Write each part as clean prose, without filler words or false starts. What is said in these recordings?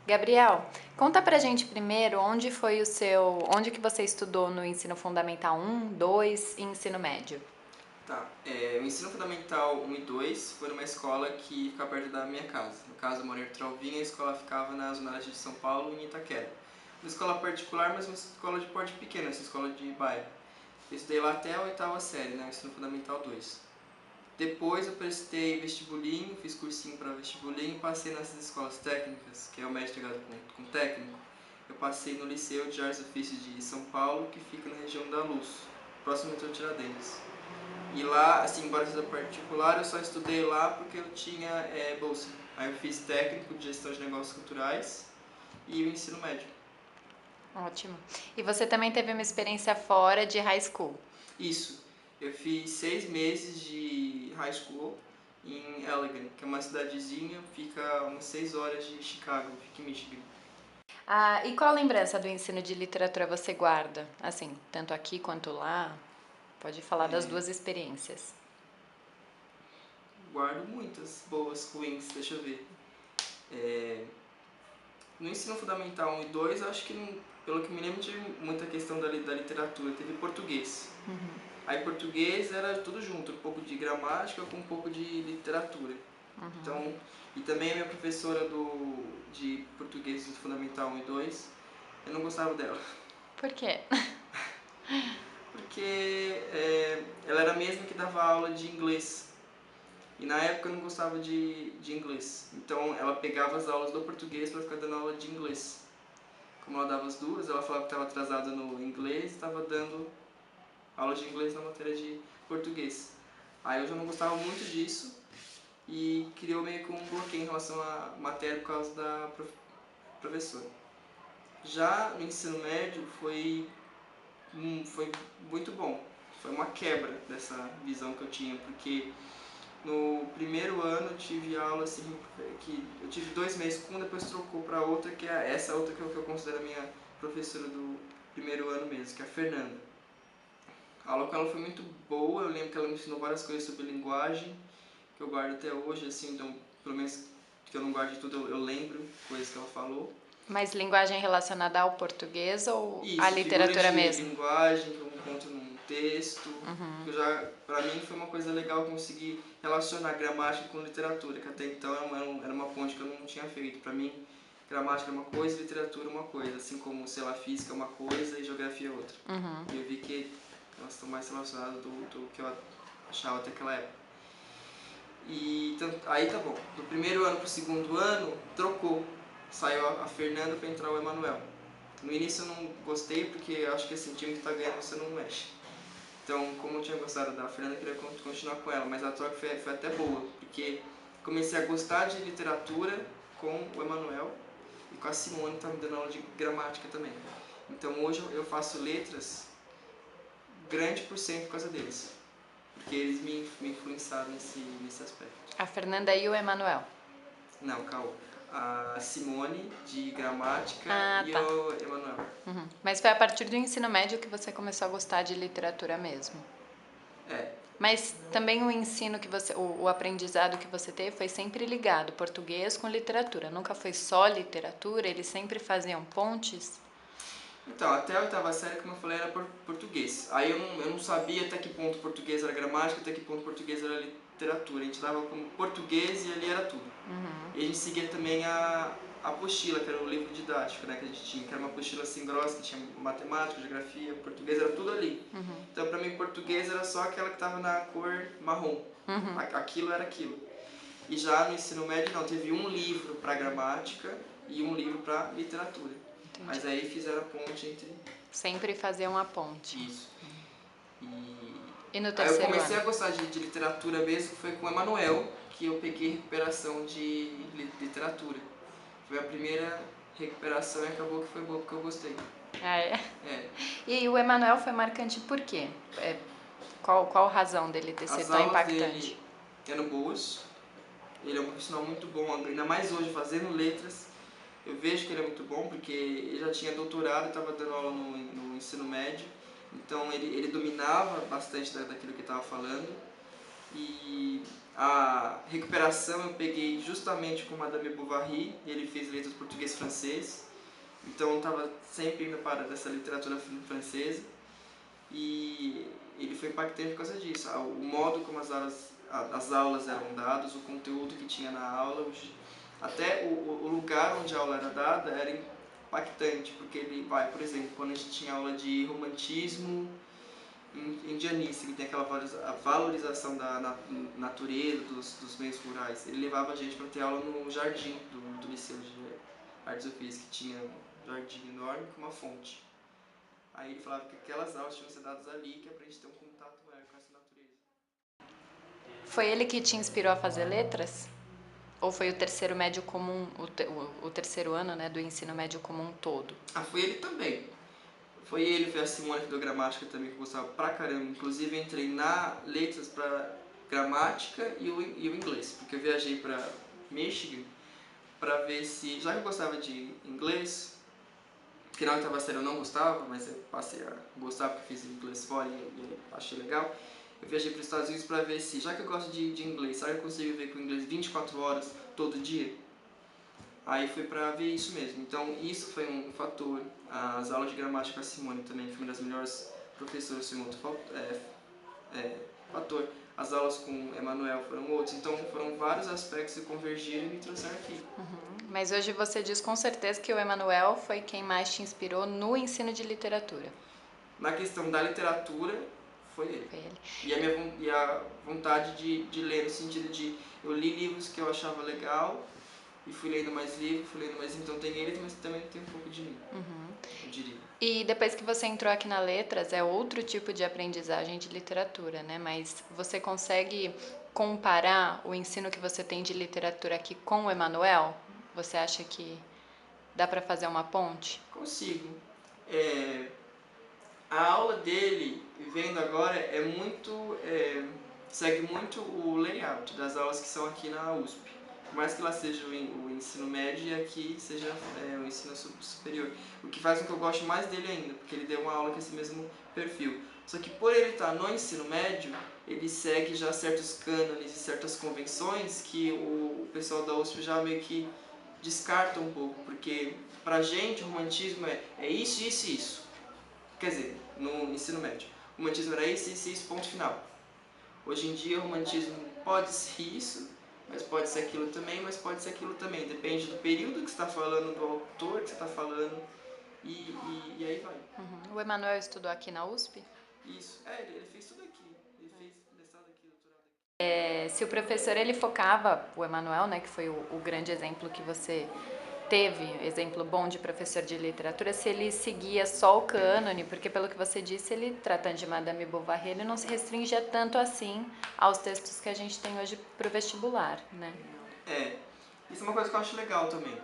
Gabriel, conta pra gente primeiro onde que você estudou no ensino fundamental 1, 2 e ensino médio? Tá, o ensino fundamental 1 e 2 foi numa escola que fica perto da minha casa. No caso, eu moro em Artralvinha, a escola ficava na zona leste de São Paulo, em Itaquera. Uma escola particular, mas uma escola de porte pequeno, essa escola de bairro. Eu estudei lá até a oitava série, né, o ensino fundamental 2. Depois eu prestei vestibulinho, fiz cursinho para vestibulinho e passei nessas escolas técnicas, que é o médio ligado com técnico. Eu passei no Liceu de Artes e Ofícios de São Paulo, que fica na região da Luz, próximo ao metrô Tiradentes. E lá, assim, embora seja particular, eu só estudei lá porque eu tinha bolsa. Aí eu fiz técnico de gestão de negócios culturais e o ensino médio. Ótimo. E você também teve uma experiência fora de high school? Isso, eu fiz 6 meses de high school em Allegan, que é uma cidadezinha, fica umas 6 horas de Chicago, fica em Michigan. Ah, e qual lembrança do ensino de literatura você guarda? Assim, tanto aqui quanto lá? Pode falar das É, duas experiências. guardo muitas boas, ruins, deixa eu ver. É, no ensino fundamental 1 e 2, acho que, pelo que me lembro, tive muita questão da literatura. Teve português. Aí português era tudo junto, um pouco de gramática com um pouco de literatura. Então, e também a minha professora de português do Fundamental 1 e 2, eu não gostava dela. Por quê? Porque ela era a mesma que dava aula de inglês. E na época eu não gostava de inglês. Então ela pegava as aulas do português para ficar dando aula de inglês. Como ela dava as duas, ela falava que estava atrasada no inglês e estava dando aula de inglês na matéria de português. Aí eu já não gostava muito disso e criou meio que um bloqueio em relação à matéria por causa da professora. Já no ensino médio foi muito bom. Foi uma quebra dessa visão que eu tinha, porque no primeiro ano eu tive aula assim, que eu tive 2 meses com uma, depois trocou para outra, que é essa outra que eu considero a minha professora do primeiro ano mesmo, que é a Fernanda. A aula com ela foi muito boa, eu lembro que ela me ensinou várias coisas sobre linguagem, que eu guardo até hoje, assim, então, pelo menos que eu não guarde tudo, eu lembro coisas que ela falou. Mas linguagem relacionada ao português ou à Isso, figuras literatura de mesmo? linguagem que eu encontro num texto, que eu já, pra mim foi uma coisa legal conseguir relacionar gramática com literatura, que até então era uma ponte que eu não tinha feito. Pra mim, gramática é uma coisa e literatura é uma coisa, assim como, sei lá, física é uma coisa e geografia é outra. E eu vi que elas estão mais relacionadas do que eu achava até aquela época. E aí tá bom, do primeiro ano pro segundo ano, trocou. Saiu a Fernanda para entrar o Emanuel. No início eu não gostei porque eu acho que assim, time que tá ganhando você não mexe. Então, como eu tinha gostado da Fernanda, eu queria continuar com ela, mas a troca foi até boa, porque comecei a gostar de literatura com o Emanuel e com a Simone, que tá me dando aula de gramática também. Então hoje eu faço letras grande por cento por causa deles, porque eles me influenciaram nesse aspecto. A Fernanda e o Emanuel. Não, calma. A Simone de gramática Ah, e tá. o Emanuel. Mas foi a partir do ensino médio que você começou a gostar de literatura mesmo. É, Mas também o ensino que você, o aprendizado que você teve foi sempre ligado português com literatura. Nunca foi só literatura, eles sempre faziam pontes. então, até a oitava série, como eu falei, era português. Aí eu não sabia até que ponto português era gramática, até que ponto português era literatura. A gente dava como português e ali era tudo. E a gente seguia também a apostila, que era o livro didático, né, que a gente tinha, que era uma apostila assim grossa, que tinha matemática, geografia, português, era tudo ali. Então, pra mim, português era só aquela que estava na cor marrom. Aquilo era aquilo. E já no ensino médio, não, teve um livro para gramática e um livro para literatura. Entendi. Mas aí fizeram a ponte entre Sempre faziam a ponte. isso. E E no aí eu terceiro comecei ano? a gostar de literatura mesmo, foi com o Emanuel, que eu peguei recuperação de literatura. Foi a primeira recuperação e acabou que foi boa, porque eu gostei. Ah, é? É, E o Emanuel foi marcante por quê? Qual a razão dele ter sido as tão aulas impactante? dele eram boas, ele é um profissional muito bom, ainda mais hoje fazendo letras. Eu vejo que ele é muito bom porque ele já tinha doutorado e estava dando aula no ensino médio, então ele dominava bastante daquilo que estava falando e A recuperação eu peguei justamente com Madame Bovary, ele fez letras português e francês, então eu estava sempre indo para dessa literatura francesa, e ele foi impactante por causa disso. O modo como as aulas eram dadas, o conteúdo que tinha na aula, até o lugar onde a aula era dada era impactante, porque ele vai, por exemplo, quando a gente tinha aula de romantismo indianista, que tem aquela valorização da natureza, dos meios rurais, ele levava a gente para ter aula no jardim do Liceu de Artes e Ofícios, que tinha um jardim enorme com uma fonte. Aí ele falava que aquelas aulas tinham que ser dadas ali, que é pra gente ter um contato maior com essa natureza. Foi ele que te inspirou a fazer letras? Ou foi o terceiro médio comum, o terceiro ano, né, do ensino médio como um todo? Ah, foi ele também. Foi ele, foi a Simone que deu gramática também, que eu gostava pra caramba. Inclusive eu entrei na letras pra gramática e o inglês, porque eu viajei pra Michigan pra ver se, já que eu gostava de inglês, que na oitava série eu não gostava, mas eu passei a gostar porque fiz inglês fora e achei legal. Eu viajei para os Estados Unidos para ver se, já que eu gosto de inglês, será que eu consigo viver com inglês 24 horas todo dia? Aí foi para ver isso mesmo. Então isso foi um fator. As aulas de gramática com a Simone também foi uma das melhores professoras, foi um outro fator. As aulas com o Emanuel foram outros. Então foram vários aspectos que convergiram e me trouxeram aqui. Mas hoje você diz com certeza que o Emanuel foi quem mais te inspirou no ensino de literatura. Na questão da literatura, foi ele. Foi ele. E a vontade de ler, no sentido de eu li livros que eu achava legal e fui lendo mais livros, então tem ele, mas também tem um pouco de mim, eu diria. E depois que você entrou aqui na Letras, é outro tipo de aprendizagem de literatura, né? Mas você consegue comparar o ensino que você tem de literatura aqui com o Emanuel? Você acha que dá para fazer uma ponte? Consigo. A aula dele, vendo agora, segue muito o layout das aulas que são aqui na USP. Por mais que lá seja o ensino médio e aqui seja o ensino superior. O que faz com que eu goste mais dele ainda, porque ele deu uma aula com esse mesmo perfil. Só que por ele estar no ensino médio, ele segue já certos cânones e certas convenções que o pessoal da USP já meio que descarta um pouco, porque pra gente o romantismo é isso, isso e isso. Quer dizer, no ensino médio, o romantismo era isso, ponto final. Hoje em dia o romantismo pode ser isso, mas pode ser aquilo também, mas pode ser aquilo também. Depende do período que você está falando, do autor que você está falando, e aí vai. O Emanuel estudou aqui na USP? Isso, ele fez tudo aqui. Ele fez mestrado aqui, doutorado aqui. Se o professor ele focava, o Emanuel, né, que foi o grande exemplo que você teve, exemplo bom de professor de literatura, se ele seguia só o cânone, porque pelo que você disse, ele, tratando de Madame Bovary, ele não se restringia tanto assim aos textos que a gente tem hoje para o vestibular, né? Isso é uma coisa que eu acho legal também.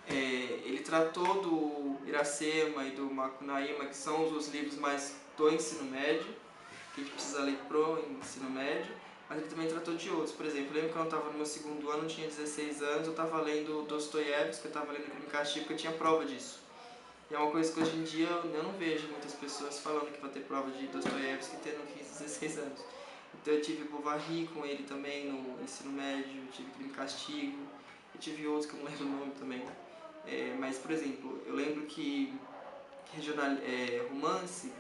Ele tratou do Iracema e do Macunaíma, que são os livros mais do ensino médio, que a gente precisa ler pro ensino médio, mas ele também tratou de outros. Por exemplo, eu lembro que quando eu estava no meu segundo ano, eu tinha 16 anos, eu estava lendo Dostoiévski, eu estava lendo Crime e Castigo, porque eu tinha prova disso. E é uma coisa que hoje em dia eu não vejo muitas pessoas falando que vai ter prova de Dostoiévski tendo 15, 16 anos. Então eu tive Bovary com ele também no ensino médio, eu tive Crime e Castigo, eu tive outros que eu não lembro o nome também. Mas, por exemplo, eu lembro que romance,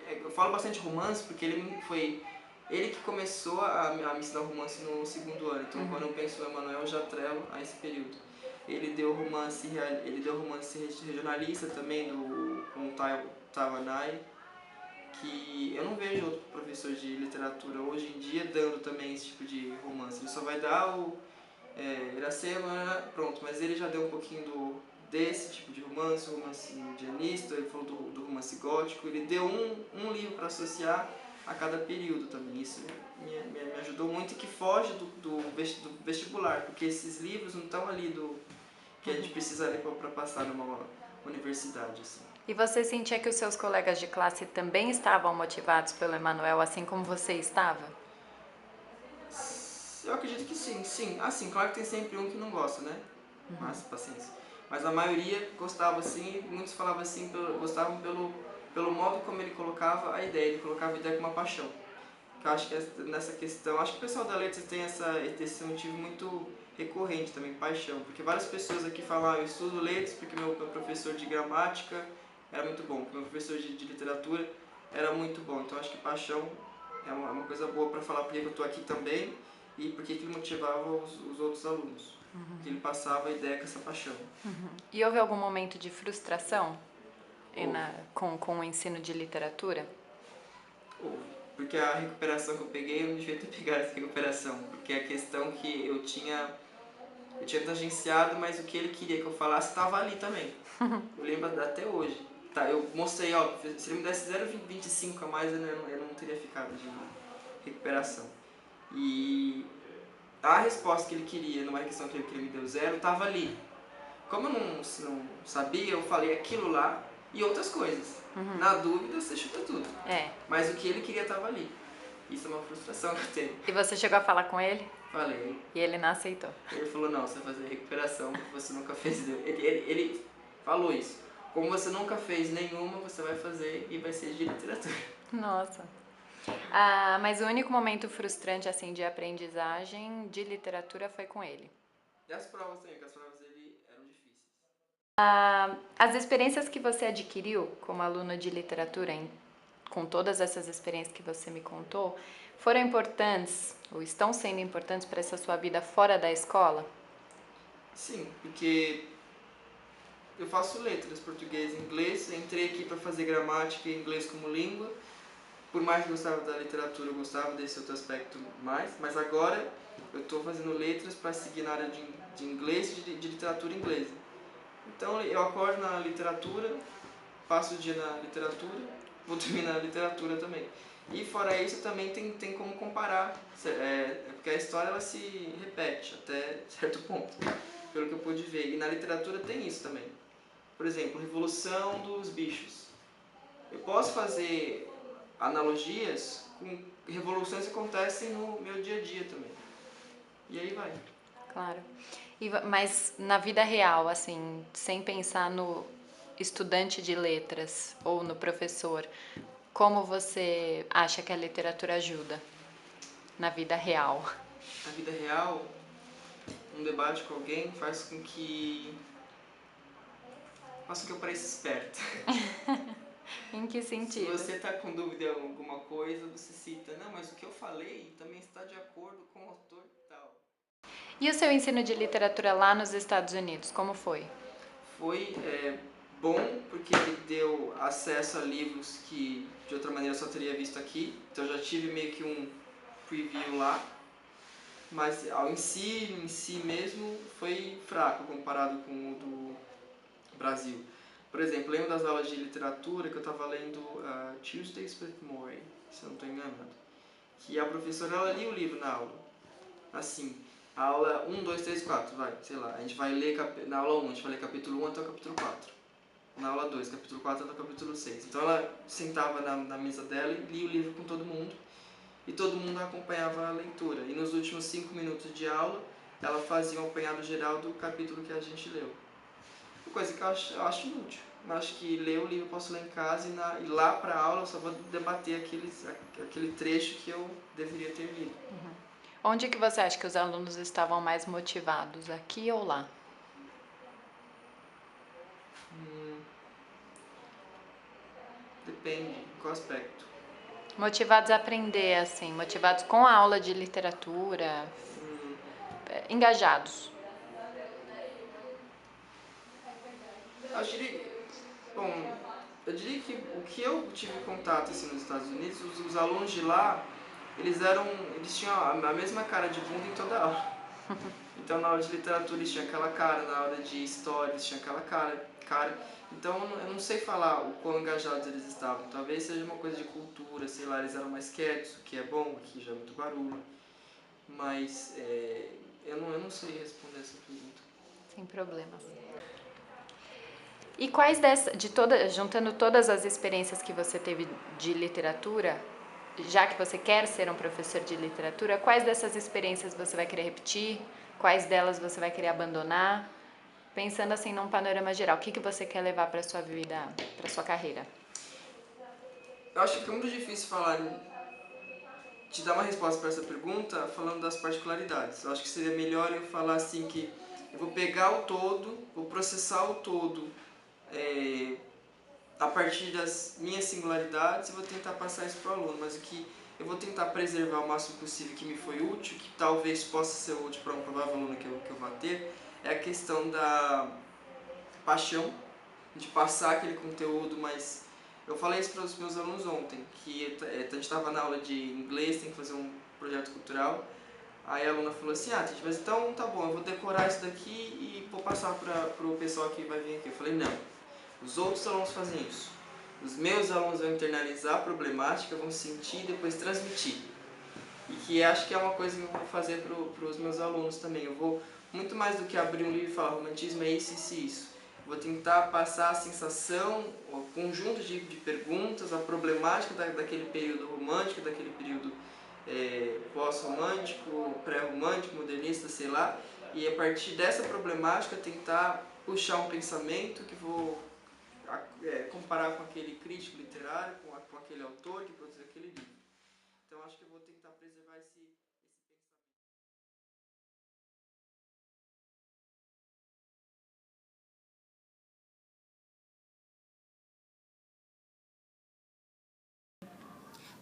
eu falo bastante romance porque ele que começou a me ensinar romance no segundo ano, então quando eu penso no Emanuel eu já trelo a esse período. Ele deu romance regionalista também com o Tawanai, que eu não vejo outro professor de literatura hoje em dia dando também esse tipo de romance. Ele só vai dar o Iracema, pronto, mas ele já deu um pouquinho desse tipo de romance indianista, ele falou do romance gótico, ele deu um livro para associar a cada período também. Isso me ajudou muito e que foge do vestibular, porque esses livros não estão ali que a gente precisa ler para passar numa universidade. Assim. E você sentia que os seus colegas de classe também estavam motivados pelo Emanuel, assim como você estava? Eu acredito que sim. Assim, claro que tem sempre um que não gosta, né? Mas paciência. Mas a maioria gostava assim, muitos falavam assim, gostavam pelo modo como ele colocava a ideia, ele colocava a ideia com uma paixão. que eu acho que nessa questão, acho que o pessoal da letras tem esse motivo muito recorrente também, paixão, porque várias pessoas aqui falam, eu estudo letras porque meu professor de gramática era muito bom, porque meu professor de literatura era muito bom, então acho que paixão é uma coisa boa para falar porque eu estou aqui também e porque que ele motivava os outros alunos, que ele passava a ideia com essa paixão. E houve algum momento de frustração Houve, com o ensino de literatura? houve. Porque a recuperação que eu peguei, eu não devia ter pegado essa recuperação, porque a questão que eu tinha tangenciado, mas o que ele queria que eu falasse estava ali também. Eu lembro até hoje. Tá, eu mostrei, ó, se ele me desse 0,25 a mais, eu não teria ficado de recuperação. E a resposta que ele queria, numa questão que ele me deu zero, estava ali. Como eu não sabia, eu falei aquilo lá e outras coisas. Na dúvida, você chuta tudo. É. Mas o que ele queria estava ali. Isso é uma frustração que eu tenho. E você chegou a falar com ele? Falei. E ele não aceitou? Ele falou, não, você vai fazer recuperação porque você nunca fez. Ele falou isso. Como você nunca fez nenhuma, você vai fazer e vai ser de literatura. Nossa. Mas o único momento frustrante, assim, de aprendizagem de literatura foi com ele. E as provas também, porque as provas dele eram difíceis. As experiências que você adquiriu como aluno de literatura, com todas essas experiências que você me contou, foram importantes ou estão sendo importantes para essa sua vida fora da escola? Sim, porque eu faço letras, português e inglês. Entrei aqui para fazer gramática e inglês como língua. Por mais que eu gostava da literatura, eu gostava desse outro aspecto mais. Mas agora eu estou fazendo letras para seguir na área de inglês e de literatura inglesa. Então eu acordo na literatura, passo o dia na literatura, vou dormir na literatura também. E fora isso também tem como comparar, porque a história ela se repete até certo ponto, pelo que eu pude ver. E na literatura tem isso também. Por exemplo, Revolução dos Bichos. Eu posso fazer analogias com revoluções que acontecem no meu dia a dia também. E aí vai. Claro. Mas na vida real, assim, sem pensar no estudante de letras ou no professor, como você acha que a literatura ajuda na vida real? Na vida real, um debate com alguém faça com que eu pareça esperto. Em que Se sentido? você está com dúvida em alguma coisa, você cita, não, mas o que eu falei também está de acordo com o autor tal. E o seu ensino de literatura lá nos Estados Unidos, como foi? Foi bom porque ele deu acesso a livros que de outra maneira eu só teria visto aqui, então eu já tive meio que um preview lá, mas em si mesmo foi fraco comparado com o do Brasil. Por exemplo, lembro das aulas de literatura que eu estava lendo Tuesdays with Morrie, se eu não estou enganado, que a professora ela lia o livro na aula, assim, aula 1, 2, 3, 4, vai, sei lá, a gente vai ler, na aula 1 a gente vai ler capítulo 1 até o capítulo 4, na aula 2, capítulo 4 até o capítulo 6. Então ela sentava na mesa dela e lia o livro com todo mundo, e todo mundo acompanhava a leitura. E nos últimos 5 minutos de aula, ela fazia um apanhado geral do capítulo que a gente leu. Uma coisa que eu acho inútil. Eu acho que ler o livro eu posso ler em casa e lá para a aula eu só vou debater aquele trecho que eu deveria ter lido. Onde que você acha que os alunos estavam mais motivados, aqui ou lá? Depende, em qual aspecto. Motivados a aprender, assim, motivados com a aula de literatura, engajados. Eu diria, bom, eu diria que o que eu tive contato assim, nos Estados Unidos, os alunos de lá, eles tinham a mesma cara de bunda em toda aula. Então na aula de literatura eles tinham aquela cara, na aula de história eles tinham aquela cara. Então eu não sei falar o quão engajados eles estavam. Talvez seja uma coisa de cultura, sei lá, eles eram mais quietos, o que é bom, aqui já é muito barulho. Mas eu não sei responder essa pergunta. Sem problemas. E quais juntando todas as experiências que você teve de literatura, já que você quer ser um professor de literatura, quais dessas experiências você vai querer repetir? Quais delas você vai querer abandonar? Pensando assim num panorama geral, o que você quer levar para sua vida, para sua carreira? Eu acho que é muito difícil falar te dar uma resposta para essa pergunta falando das particularidades. Eu acho que seria melhor eu falar assim que eu vou pegar o todo, vou processar o todo a partir das minhas singularidades e vou tentar passar isso para o aluno, mas o que eu vou tentar preservar o máximo possível que me foi útil, que talvez possa ser útil para um provável aluno que eu vá ter, é a questão da paixão, de passar aquele conteúdo, mas eu falei isso para os meus alunos ontem, que a gente estava na aula de inglês, tem que fazer um projeto cultural, aí a aluna falou assim, Titi, mas então tá bom, eu vou decorar isso daqui e vou passar para o pessoal que vai vir aqui. Eu falei, não, os outros alunos fazem isso. Os meus alunos vão internalizar a problemática, vão sentir e depois transmitir. E que acho que é uma coisa que eu vou fazer para os meus alunos também. Eu vou, muito mais do que abrir um livro e falar romantismo é isso, isso e isso. Vou tentar passar a sensação, o conjunto de perguntas, a problemática daquele período romântico, daquele período pós-romântico, pré-romântico, modernista, sei lá. E a partir dessa problemática tentar puxar um pensamento que vou comparar com aquele crítico literário, com aquele autor que produziu aquele livro. Então acho que eu vou tentar preservar esse pensamento.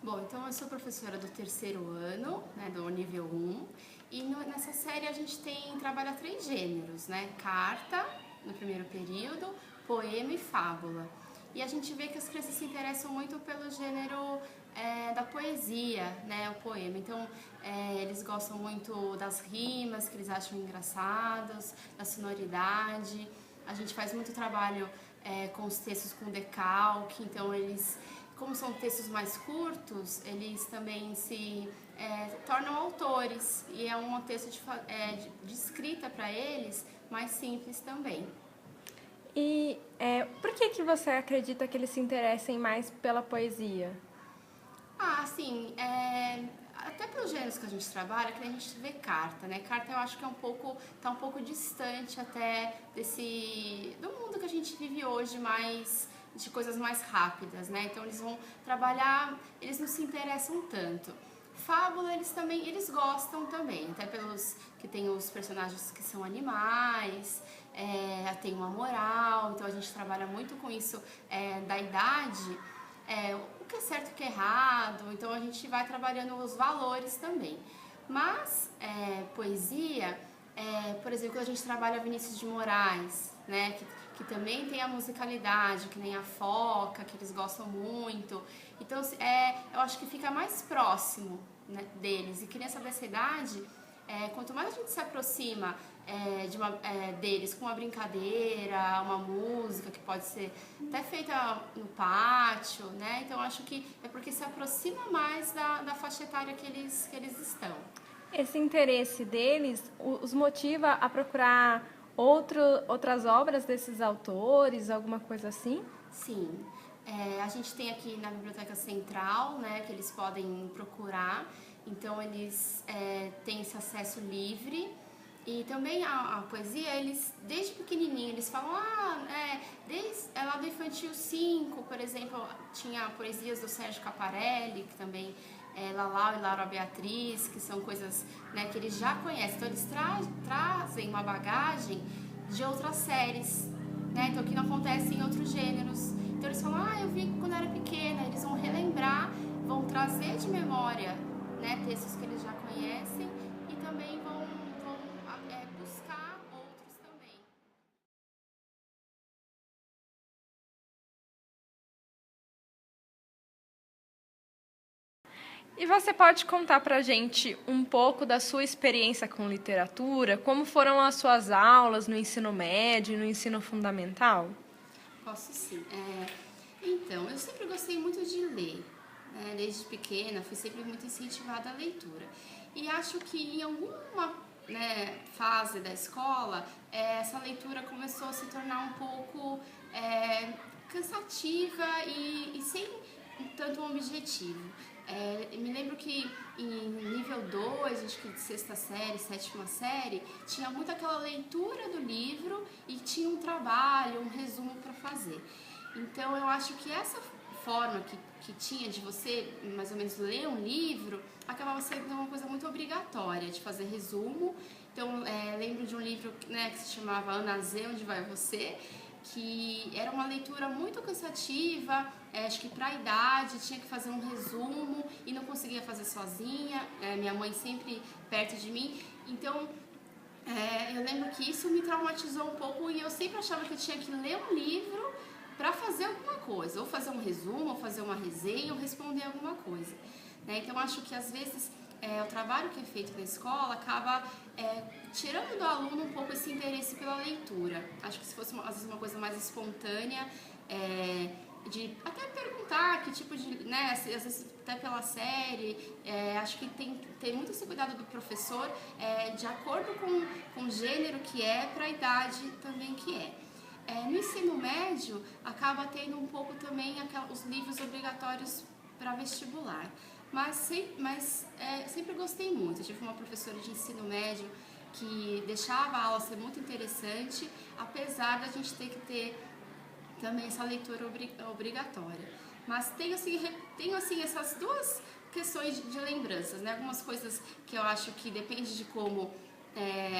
Bom, então eu sou professora do terceiro ano, né, do nível 1, e nessa série a gente trabalha 3 gêneros, né? Carta, no primeiro período, poema e fábula. E a gente vê que as crianças se interessam muito pelo gênero da poesia, né, o poema. Então, eles gostam muito das rimas, que eles acham engraçadas, da sonoridade. A gente faz muito trabalho com os textos com decalque, então eles, como são textos mais curtos, eles também se tornam autores, e é um texto de escrita para eles mais simples também. E por que você acredita que eles se interessem mais pela poesia? Sim, até pelos gêneros que a gente trabalha, que a gente vê carta, né? Carta eu acho que tá um pouco distante até do mundo que a gente vive hoje, mais de coisas mais rápidas, né? Então eles vão trabalhar, eles não se interessam tanto. Fábula eles gostam também, até pelos que tem os personagens que são animais, tem uma moral, então a gente trabalha muito com isso da idade, o que é certo e o que é errado, então a gente vai trabalhando os valores também. Mas poesia, por exemplo, quando a gente trabalha Vinícius de Moraes, né, que também tem a musicalidade, que nem a Foca, que eles gostam muito. Então, eu acho que fica mais próximo, né, deles. E criança dessa idade, quanto mais a gente se aproxima deles com uma brincadeira, uma música que pode ser até feita no pátio, né? Então, acho que é porque se aproxima mais da faixa etária que eles estão. Esse interesse deles os motiva a procurar outras obras desses autores, alguma coisa assim? Sim. A gente tem aqui na Biblioteca Central, né, que eles podem procurar. Então, eles têm esse acesso livre. E também a poesia, eles, desde pequenininho, eles falam, desde lá do Infantil 5, por exemplo, tinha poesias do Sérgio Caparelli, que também Lalau e Laura Beatriz, que são coisas, né, que eles já conhecem. Então, eles trazem uma bagagem de outras séries, né, então que não acontece em outros gêneros. Então, eles falam, eu vi quando eu era pequena, eles vão relembrar, vão trazer de memória, né, textos que eles já conhecem e também vão buscar outros também. E você pode contar pra gente um pouco da sua experiência com literatura? Como foram as suas aulas no ensino médio e no ensino fundamental? Posso sim. Então, eu sempre gostei muito de ler. Desde pequena, fui sempre muito incentivada à leitura. E acho que em alguma fase da escola, essa leitura começou a se tornar um pouco cansativa e sem tanto um objetivo. Me lembro que em nível 2, acho que de 6ª série, 7ª série, tinha muito aquela leitura do livro e tinha um trabalho, um resumo para fazer. Então eu acho que essa forma que tinha de você, mais ou menos, ler um livro, acabava sendo uma coisa muito obrigatória, de fazer resumo. Então, lembro de um livro, né, que se chamava Ana Z, Onde Vai Você?, que era uma leitura muito cansativa, acho que para a idade, tinha que fazer um resumo e não conseguia fazer sozinha, minha mãe sempre perto de mim. Então, eu lembro que isso me traumatizou um pouco e eu sempre achava que eu tinha que ler um livro para fazer alguma coisa, ou fazer um resumo, ou fazer uma resenha, ou responder alguma coisa. Então, acho que às vezes o trabalho que é feito na escola acaba tirando do aluno um pouco esse interesse pela leitura. Acho que se fosse às vezes uma coisa mais espontânea, de até perguntar que tipo de, né, às vezes até pela série, acho que tem muito esse cuidado do professor, de acordo com o gênero que para a idade também que no ensino médio, acaba tendo um pouco também os livros obrigatórios para vestibular. Mas sempre gostei muito. Eu tive uma professora de ensino médio que deixava a aula ser muito interessante, apesar da gente ter que ter também essa leitura obrigatória. Mas tenho assim essas duas questões de lembranças, né? Algumas coisas que eu acho que depende de como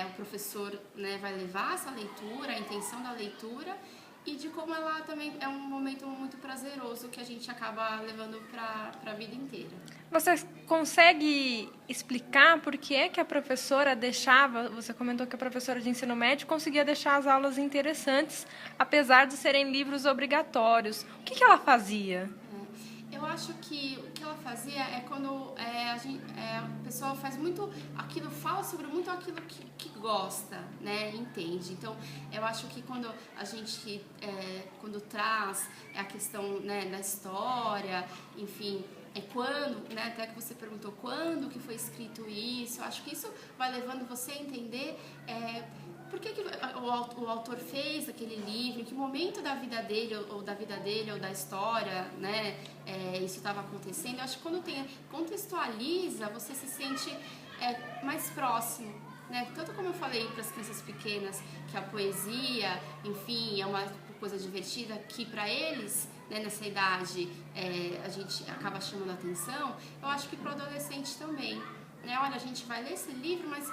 o professor, né, vai levar essa leitura, a intenção da leitura, e de como ela também é um momento muito prazeroso que a gente acaba levando para a vida inteira. Você consegue explicar por que é que a professora deixava, você comentou que a professora de ensino médio conseguia deixar as aulas interessantes, apesar de serem livros obrigatórios. O que ela fazia? Eu acho que o que ela fazia é quando a pessoa faz muito aquilo, fala sobre muito aquilo que gosta, né, entende. Então, eu acho que quando a gente quando traz a questão, né, da história, enfim, quando, né, até que você perguntou quando que foi escrito isso, eu acho que isso vai levando você a entender por que o autor fez aquele livro, em que momento da vida dele, ou da história, né, isso estava acontecendo. Eu acho que quando contextualiza, você se sente mais próximo, né? Tanto como eu falei para as crianças pequenas, que a poesia, enfim, é uma coisa divertida, que para eles, né, nessa idade, a gente acaba chamando a atenção, eu acho que para o adolescente também. Olha, a gente vai ler esse livro, mas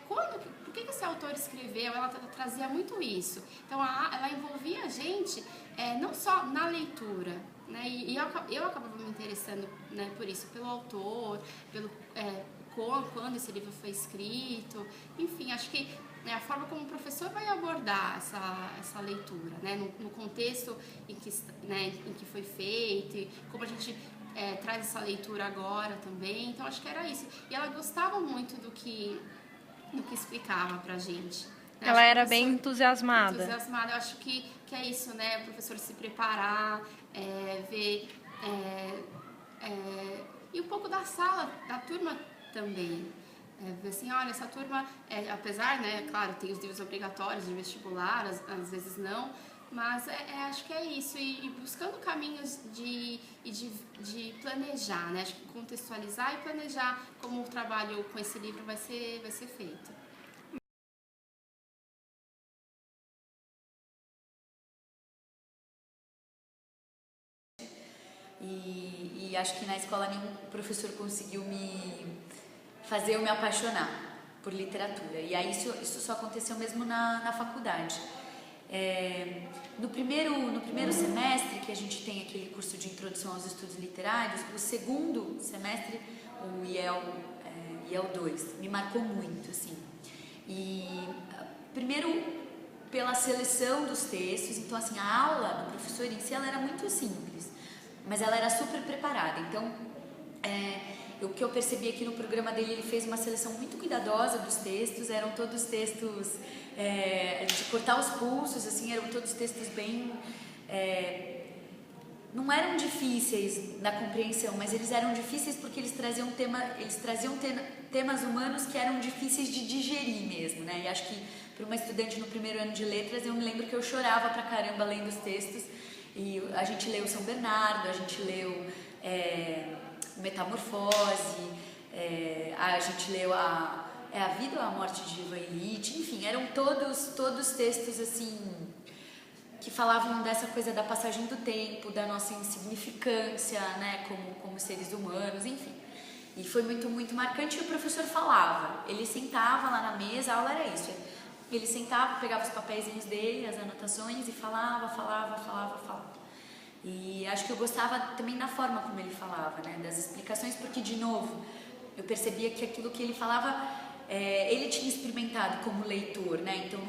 por que esse autor escreveu? Ela trazia muito isso. Então, ela envolvia a gente não só na leitura, né? E eu acabava me interessando, né, por isso, pelo autor, pelo quando esse livro foi escrito. Enfim, acho que a forma como o professor vai abordar essa leitura, né, no contexto em que foi feito, e como a gente traz essa leitura agora também. Então, acho que era isso. E ela gostava muito do que explicava pra gente. Né? Ela era bem entusiasmada. Eu acho que é isso, né? O professor se preparar, ver... e um pouco da sala, da turma também. Ver assim, olha, essa turma, apesar, né, claro, tem os livros obrigatórios de vestibular, às vezes não, mas acho que é isso, e buscando caminhos de planejar, né? Acho que contextualizar e planejar como o trabalho com esse livro vai ser feito. E acho que na escola nenhum professor conseguiu fazer eu me apaixonar por literatura. E aí isso só aconteceu mesmo na faculdade. No primeiro semestre, que a gente tem aquele curso de introdução aos estudos literários, o segundo semestre, o IEL 2, me marcou muito, assim. E primeiro pela seleção dos textos, então assim, a aula do professor em si, ela era muito simples, mas ela era super preparada. Então, o que eu percebi aqui no programa dele, ele fez uma seleção muito cuidadosa dos textos, eram todos textos de cortar os pulsos, assim, eram todos textos bem... não eram difíceis na compreensão, mas eles eram difíceis porque eles traziam temas humanos que eram difíceis de digerir mesmo, né? E acho que para uma estudante no primeiro ano de letras, eu me lembro que eu chorava pra caramba lendo os textos, e a gente leu São Bernardo, a gente leu Metamorfose, a gente leu a Vida ou a Morte de Ivan Illich, enfim, eram todos textos assim que falavam dessa coisa da passagem do tempo, da nossa insignificância, né, como seres humanos, enfim. E foi muito, muito marcante. E o professor falava, ele sentava lá na mesa, a aula era isso, ele sentava, pegava os papeizinhos dele, as anotações e falava. E acho que eu gostava também da forma como ele falava, né, das explicações, porque, de novo, eu percebia que aquilo que ele falava, ele tinha experimentado como leitor, né, então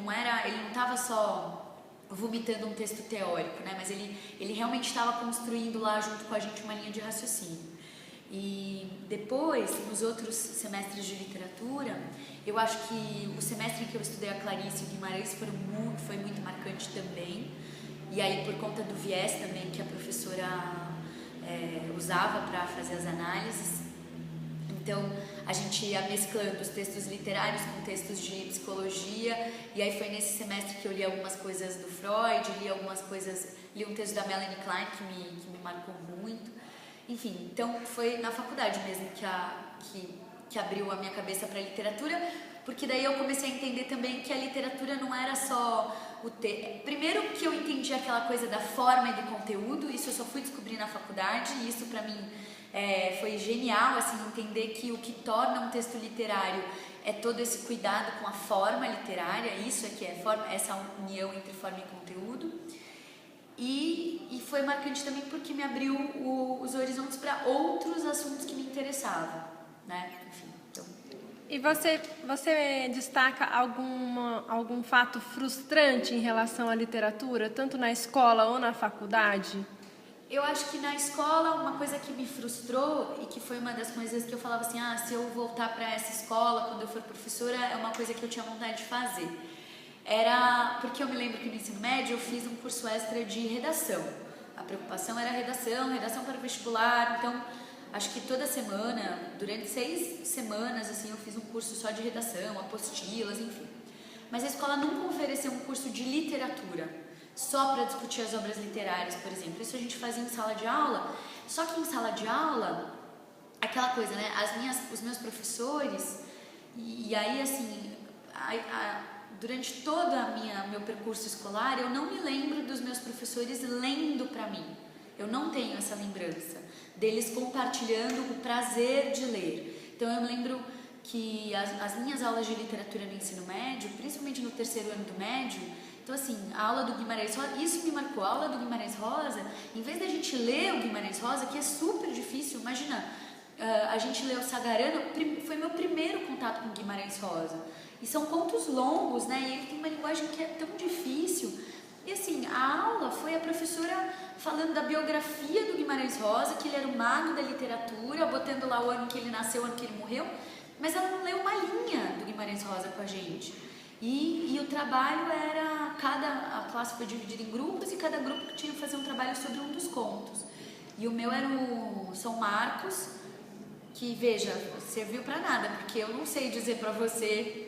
ele não estava só vomitando um texto teórico, né, mas ele realmente estava construindo lá junto com a gente uma linha de raciocínio. E depois, nos outros semestres de literatura, eu acho que o semestre em que eu estudei a Clarice e o Guimarães foi muito marcante também. E aí, por conta do viés também que a professora usava para fazer as análises. Então, a gente ia mesclando os textos literários com textos de psicologia. E aí foi nesse semestre que eu li algumas coisas do Freud, li um texto da Melanie Klein que me marcou muito. Enfim, então foi na faculdade mesmo que abriu a minha cabeça para a literatura, porque daí eu comecei a entender também que a literatura não era só o texto. Primeiro que eu entendi aquela coisa da forma e do conteúdo, isso eu só fui descobrir na faculdade, e isso para mim foi genial, assim, entender que o que torna um texto literário é todo esse cuidado com a forma literária, isso é que é essa união entre forma e conteúdo. E foi marcante também porque me abriu os horizontes para outros assuntos que me interessavam, né? Enfim, então. E você destaca algum fato frustrante em relação à literatura, tanto na escola ou na faculdade? Eu acho que na escola uma coisa que me frustrou e que foi uma das coisas que eu falava assim, se eu voltar para essa escola quando eu for professora, é uma coisa que eu tinha vontade de fazer. Era porque eu me lembro que no ensino médio eu fiz um curso extra de redação. A preocupação era redação para o vestibular. Então, acho que toda semana, durante 6 semanas, assim, eu fiz um curso só de redação, apostilas, enfim. Mas a escola nunca ofereceu um curso de literatura, só para discutir as obras literárias, por exemplo. Isso a gente fazia em sala de aula. Só que em sala de aula, aquela coisa, né? Os meus professores, e aí, assim, durante todo meu percurso escolar, eu não me lembro dos meus professores lendo para mim. Eu não tenho essa lembrança deles compartilhando o prazer de ler. Então, eu me lembro que as minhas aulas de literatura no ensino médio, principalmente no 3º ano do médio, então, assim, a aula do Guimarães Rosa, isso me marcou. A aula do Guimarães Rosa, em vez da gente ler o Guimarães Rosa, que é super difícil, imagina, a gente leu Sagarana, foi meu primeiro contato com Guimarães Rosa. E são contos longos, né? E ele tem uma linguagem que é tão difícil. E assim, a aula foi a professora falando da biografia do Guimarães Rosa, que ele era o mago da literatura, botando lá o ano que ele nasceu, o ano que ele morreu, mas ela não leu uma linha do Guimarães Rosa com a gente. E o trabalho era, a classe foi dividida em grupos e cada grupo tinha que fazer um trabalho sobre um dos contos. E o meu era o São Marcos, que, veja, serviu para nada, porque eu não sei dizer para você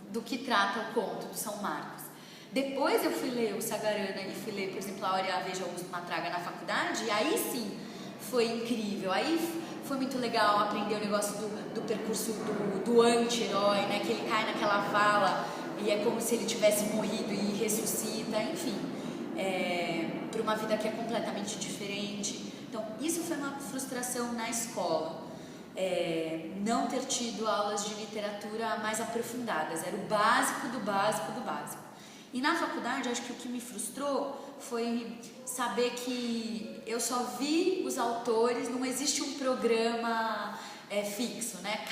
do que trata o conto do São Marcos. Depois eu fui ler o Sagarana e fui ler, por exemplo, a Hora Veja Augusto Matraga na faculdade, e aí sim foi incrível. Aí foi muito legal aprender o negócio do percurso do anti-herói, né? Que ele cai naquela vala e é como se ele tivesse morrido e ressuscita, enfim, para uma vida que é completamente diferente. Então, isso foi uma frustração na escola. Não ter tido aulas de literatura mais aprofundadas, era o básico do básico do básico. E na faculdade, acho que o que me frustrou foi saber que eu só vi os autores, não existe um programa fixo, né?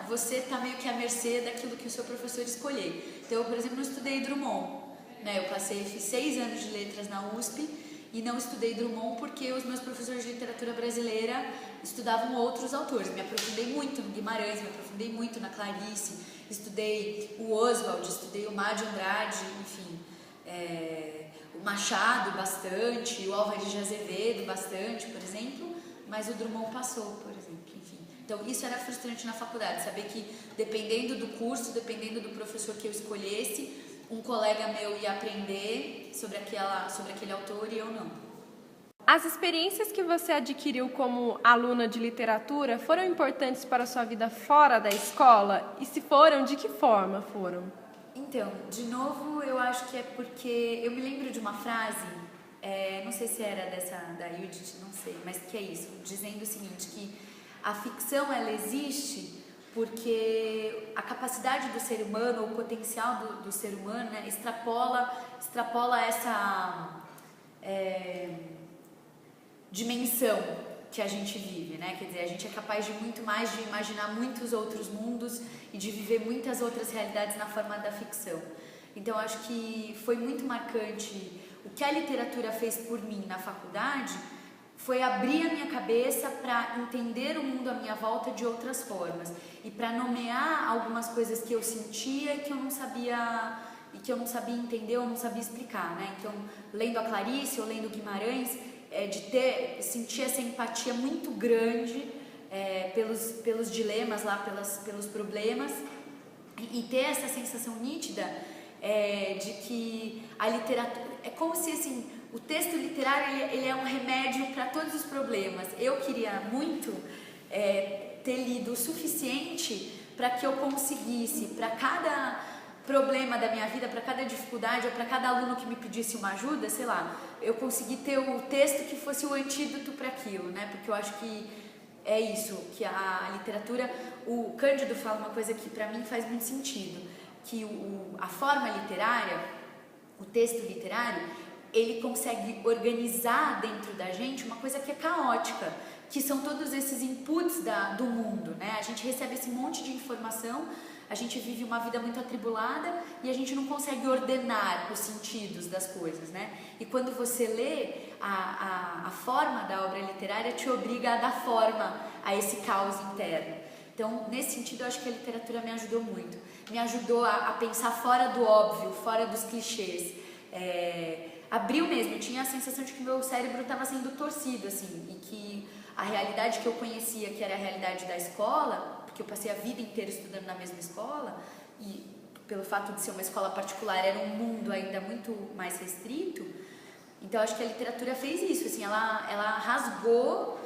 Você está meio que à mercê daquilo que o seu professor escolher. Então, eu, por exemplo, não estudei Drummond, né? Fiz 6 anos de letras na USP e não estudei Drummond porque os meus professores de literatura brasileira estudavam outros autores. Me aprofundei muito no Guimarães, me aprofundei muito na Clarice, estudei o Oswald, estudei o Mar de Andrade, enfim, o Machado bastante, o Álvares de Azevedo bastante, por exemplo, mas o Drummond passou, por exemplo, enfim. Então, isso era frustrante na faculdade, saber que dependendo do curso, dependendo do professor que eu escolhesse, um colega meu ia aprender sobre aquele autor e eu não. As experiências que você adquiriu como aluna de literatura foram importantes para a sua vida fora da escola? E se foram, de que forma foram? Então, de novo, eu acho que é porque eu me lembro de uma frase, não sei se era da Judith, não sei, mas que é isso, dizendo o seguinte, que a ficção, ela existe porque a capacidade do ser humano, o potencial do ser humano, né, extrapola essa dimensão que a gente vive, né? Quer dizer, a gente é capaz de muito mais, de imaginar muitos outros mundos e de viver muitas outras realidades na forma da ficção. Então, acho que foi muito marcante. O que a literatura fez por mim na faculdade foi abrir a minha cabeça para entender o mundo à minha volta de outras formas e para nomear algumas coisas que eu sentia e que eu não sabia entender ou não sabia explicar, né? Então, lendo a Clarice ou lendo Guimarães, sentir essa empatia muito grande pelos dilemas lá, pelos problemas e ter essa sensação nítida de que a literatura é como se assim, o texto literário ele é um remédio para todos os problemas. Eu queria muito ter lido o suficiente para que eu conseguisse, para cada problema da minha vida, para cada dificuldade ou para cada aluno que me pedisse uma ajuda, sei lá, eu consegui ter o texto que fosse o antídoto para aquilo, né? Porque eu acho que é isso, que a literatura, o Cândido fala uma coisa que para mim faz muito sentido, que a forma literária, o texto literário, ele consegue organizar dentro da gente uma coisa que é caótica, que são todos esses inputs do mundo, né? A gente recebe esse monte de informação, a gente vive uma vida muito atribulada e a gente não consegue ordenar os sentidos das coisas, né? E quando você lê, a forma da obra literária te obriga a dar forma a esse caos interno. Então, nesse sentido, eu acho que a literatura me ajudou muito. Me ajudou a pensar fora do óbvio, fora dos clichês. Abriu mesmo, eu tinha a sensação de que meu cérebro estava sendo torcido, assim, e que a realidade que eu conhecia, que era a realidade da escola, porque eu passei a vida inteira estudando na mesma escola, e pelo fato de ser uma escola particular, era um mundo ainda muito mais restrito. Então, acho que a literatura fez isso, assim, ela rasgou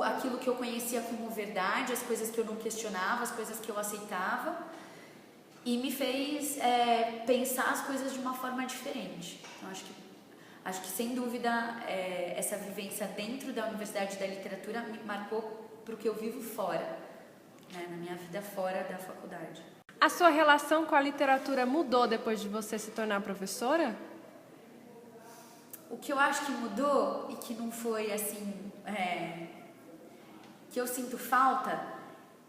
aquilo que eu conhecia como verdade, as coisas que eu não questionava, as coisas que eu aceitava, e me fez pensar as coisas de uma forma diferente. Então, acho que sem dúvida, essa vivência dentro da Universidade da Literatura me marcou para o que eu vivo fora, né, na minha vida fora da faculdade. A sua relação com a literatura mudou depois de você se tornar professora? O que eu acho que mudou e que não foi assim, que eu sinto falta,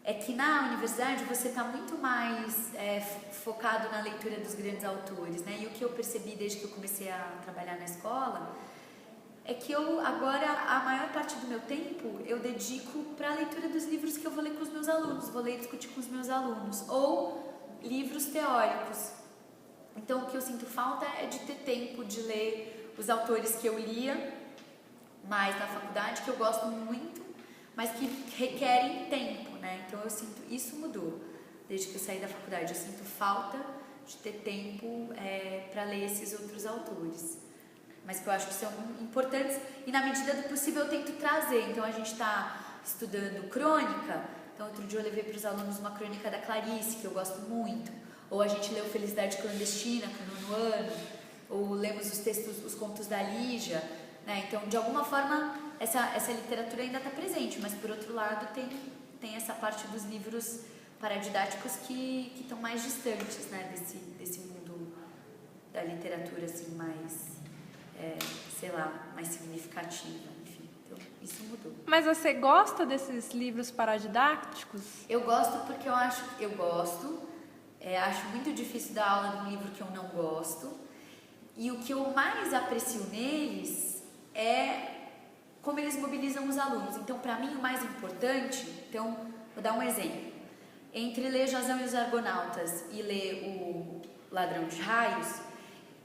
é que na universidade você está muito mais focado na leitura dos grandes autores, né? E o que eu percebi desde que eu comecei a trabalhar na escola é que eu agora, a maior parte do meu tempo, eu dedico para a leitura dos livros que eu vou ler com os meus alunos, vou ler e discutir com os meus alunos, ou livros teóricos. Então, o que eu sinto falta é de ter tempo de ler os autores que eu lia mais na faculdade, que eu gosto muito, mas que requerem tempo, né? Então, eu sinto, isso mudou desde que eu saí da faculdade. Eu sinto falta de ter tempo para ler esses outros autores, mas que eu acho que são importantes e na medida do possível eu tento trazer. Então a gente está estudando crônica, então outro dia eu levei para os alunos uma crônica da Clarice, que eu gosto muito, ou a gente leu Felicidade Clandestina, com o 9º ano, ou lemos os contos da Lígia, né? Então de alguma forma essa literatura ainda está presente, mas por outro lado tem essa parte dos livros paradidáticos que estão mais distantes, né, desse mundo da literatura assim mais mais significativa, enfim. Então, isso mudou. Mas você gosta desses livros paradidáticos? Eu gosto porque acho muito difícil dar aula de um livro que eu não gosto. E o que eu mais aprecio neles é como eles mobilizam os alunos. Então, para mim, o mais importante... Então, vou dar um exemplo. Entre ler Jasão e os Argonautas e ler o Ladrão de Raios,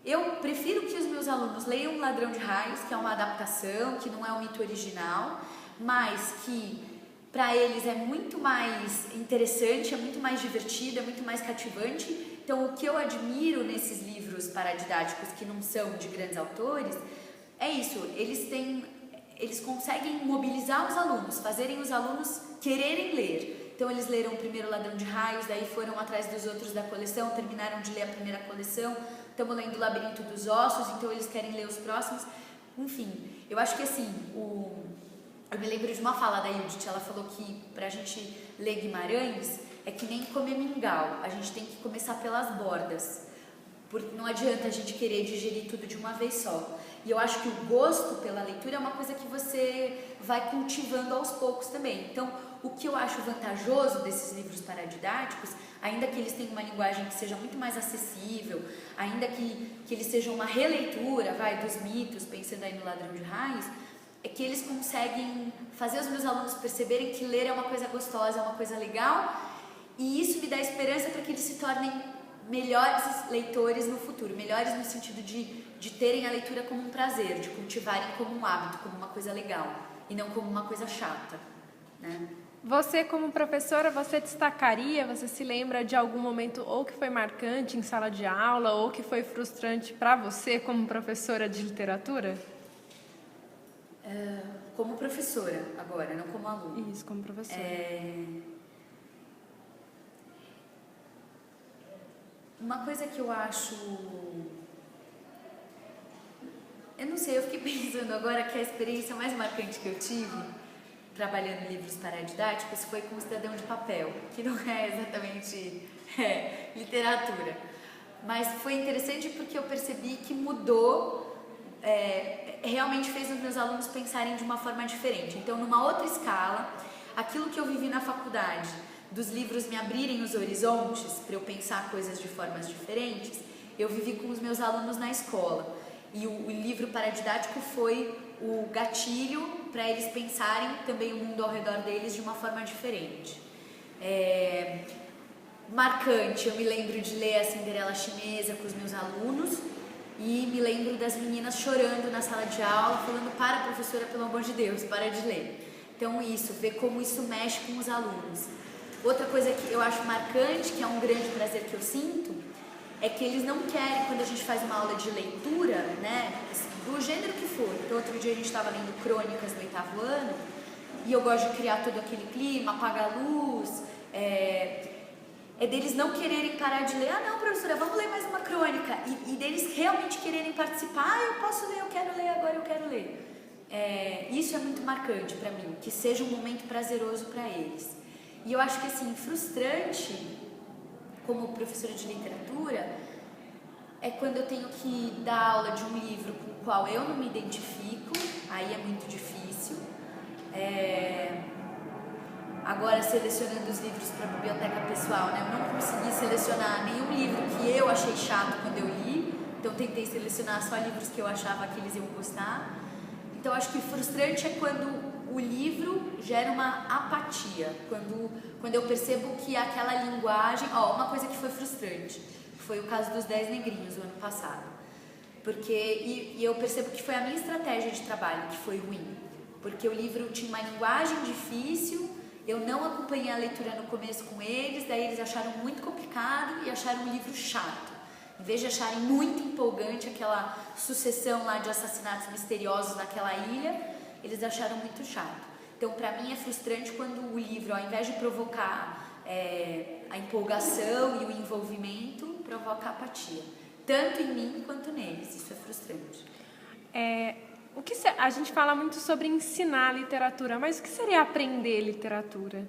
eu prefiro que os meus alunos leiam Ladrão de Raios, que é uma adaptação, que não é um mito original, mas que para eles é muito mais interessante, é muito mais divertido, é muito mais cativante. Então, o que eu admiro nesses livros paradidáticos que não são de grandes autores, é isso, eles conseguem mobilizar os alunos, fazerem os alunos quererem ler. Então eles leram o primeiro Ladrão de Raios, daí foram atrás dos outros da coleção, terminaram de ler a primeira coleção, estamos lendo o Labirinto dos Ossos, então eles querem ler os próximos. Enfim, eu acho que assim, eu me lembro de uma fala da Judith, ela falou que pra gente ler Guimarães é que nem comer mingau, a gente tem que começar pelas bordas, porque não adianta a gente querer digerir tudo de uma vez só. E eu acho que o gosto pela leitura é uma coisa que você vai cultivando aos poucos também. Então, o que eu acho vantajoso desses livros paradidáticos, ainda que eles tenham uma linguagem que seja muito mais acessível, ainda que eles sejam uma releitura, dos mitos, pensando aí no Ladrão de Raios, é que eles conseguem fazer os meus alunos perceberem que ler é uma coisa gostosa, é uma coisa legal, e isso me dá esperança para que eles se tornem melhores leitores no futuro, melhores no sentido de terem a leitura como um prazer, de cultivarem como um hábito, como uma coisa legal, e não como uma coisa chata, né? Você, como professora, você destacaria, você se lembra de algum momento ou que foi marcante em sala de aula ou que foi frustrante para você como professora de literatura? Como professora agora, não como aluna. Isso, como professora. Uma coisa que eu acho... Eu não sei, eu fiquei pensando agora que a experiência mais marcante que eu tive trabalhando em livros paradidáticos foi com o Cidadão de Papel, que não é exatamente literatura. Mas foi interessante porque eu percebi que mudou, realmente fez os meus alunos pensarem de uma forma diferente. Então, numa outra escala, aquilo que eu vivi na faculdade, dos livros me abrirem os horizontes para eu pensar coisas de formas diferentes, eu vivi com os meus alunos na escola. E o livro paradidático foi o gatilho para eles pensarem também o mundo ao redor deles de uma forma diferente. Marcante, eu me lembro de ler a Cinderela Chinesa com os meus alunos e me lembro das meninas chorando na sala de aula, falando: para, professora, pelo amor de Deus, para de ler. Então isso, ver como isso mexe com os alunos. Outra coisa que eu acho marcante, que é um grande prazer que eu sinto, é que eles não querem, quando a gente faz uma aula de leitura, né, do gênero que for. Então, outro dia a gente estava lendo Crônicas do 8º ano, e eu gosto de criar todo aquele clima, apagar a luz, deles não quererem parar de ler. Ah, não, professora, vamos ler mais uma crônica. E deles realmente quererem participar. Ah, eu posso ler, eu quero ler, agora eu quero ler. Isso é muito marcante para mim, que seja um momento prazeroso para eles. E eu acho que, assim, frustrante, como professora de literatura, é quando eu tenho que dar aula de um livro com o qual eu não me identifico, aí é muito difícil. Agora, selecionando os livros para a biblioteca pessoal, né? Eu não consegui selecionar nenhum livro que eu achei chato quando eu li, então tentei selecionar só livros que eu achava que eles iam gostar. Então, acho que frustrante é quando o livro gera uma apatia, quando eu percebo que aquela linguagem... uma coisa que foi frustrante foi o caso dos 10 Negrinhos, o ano passado. E eu percebo que foi a minha estratégia de trabalho que foi ruim, porque o livro tinha uma linguagem difícil, eu não acompanhei a leitura no começo com eles, daí eles acharam muito complicado e acharam o livro chato. Em vez de acharem muito empolgante aquela sucessão lá de assassinatos misteriosos naquela ilha, eles acharam muito chato. Então, para mim é frustrante quando o livro, ao invés de provocar a empolgação e o envolvimento, provoca apatia. Tanto em mim quanto neles. Isso é frustrante. A gente fala muito sobre ensinar literatura, mas o que seria aprender literatura?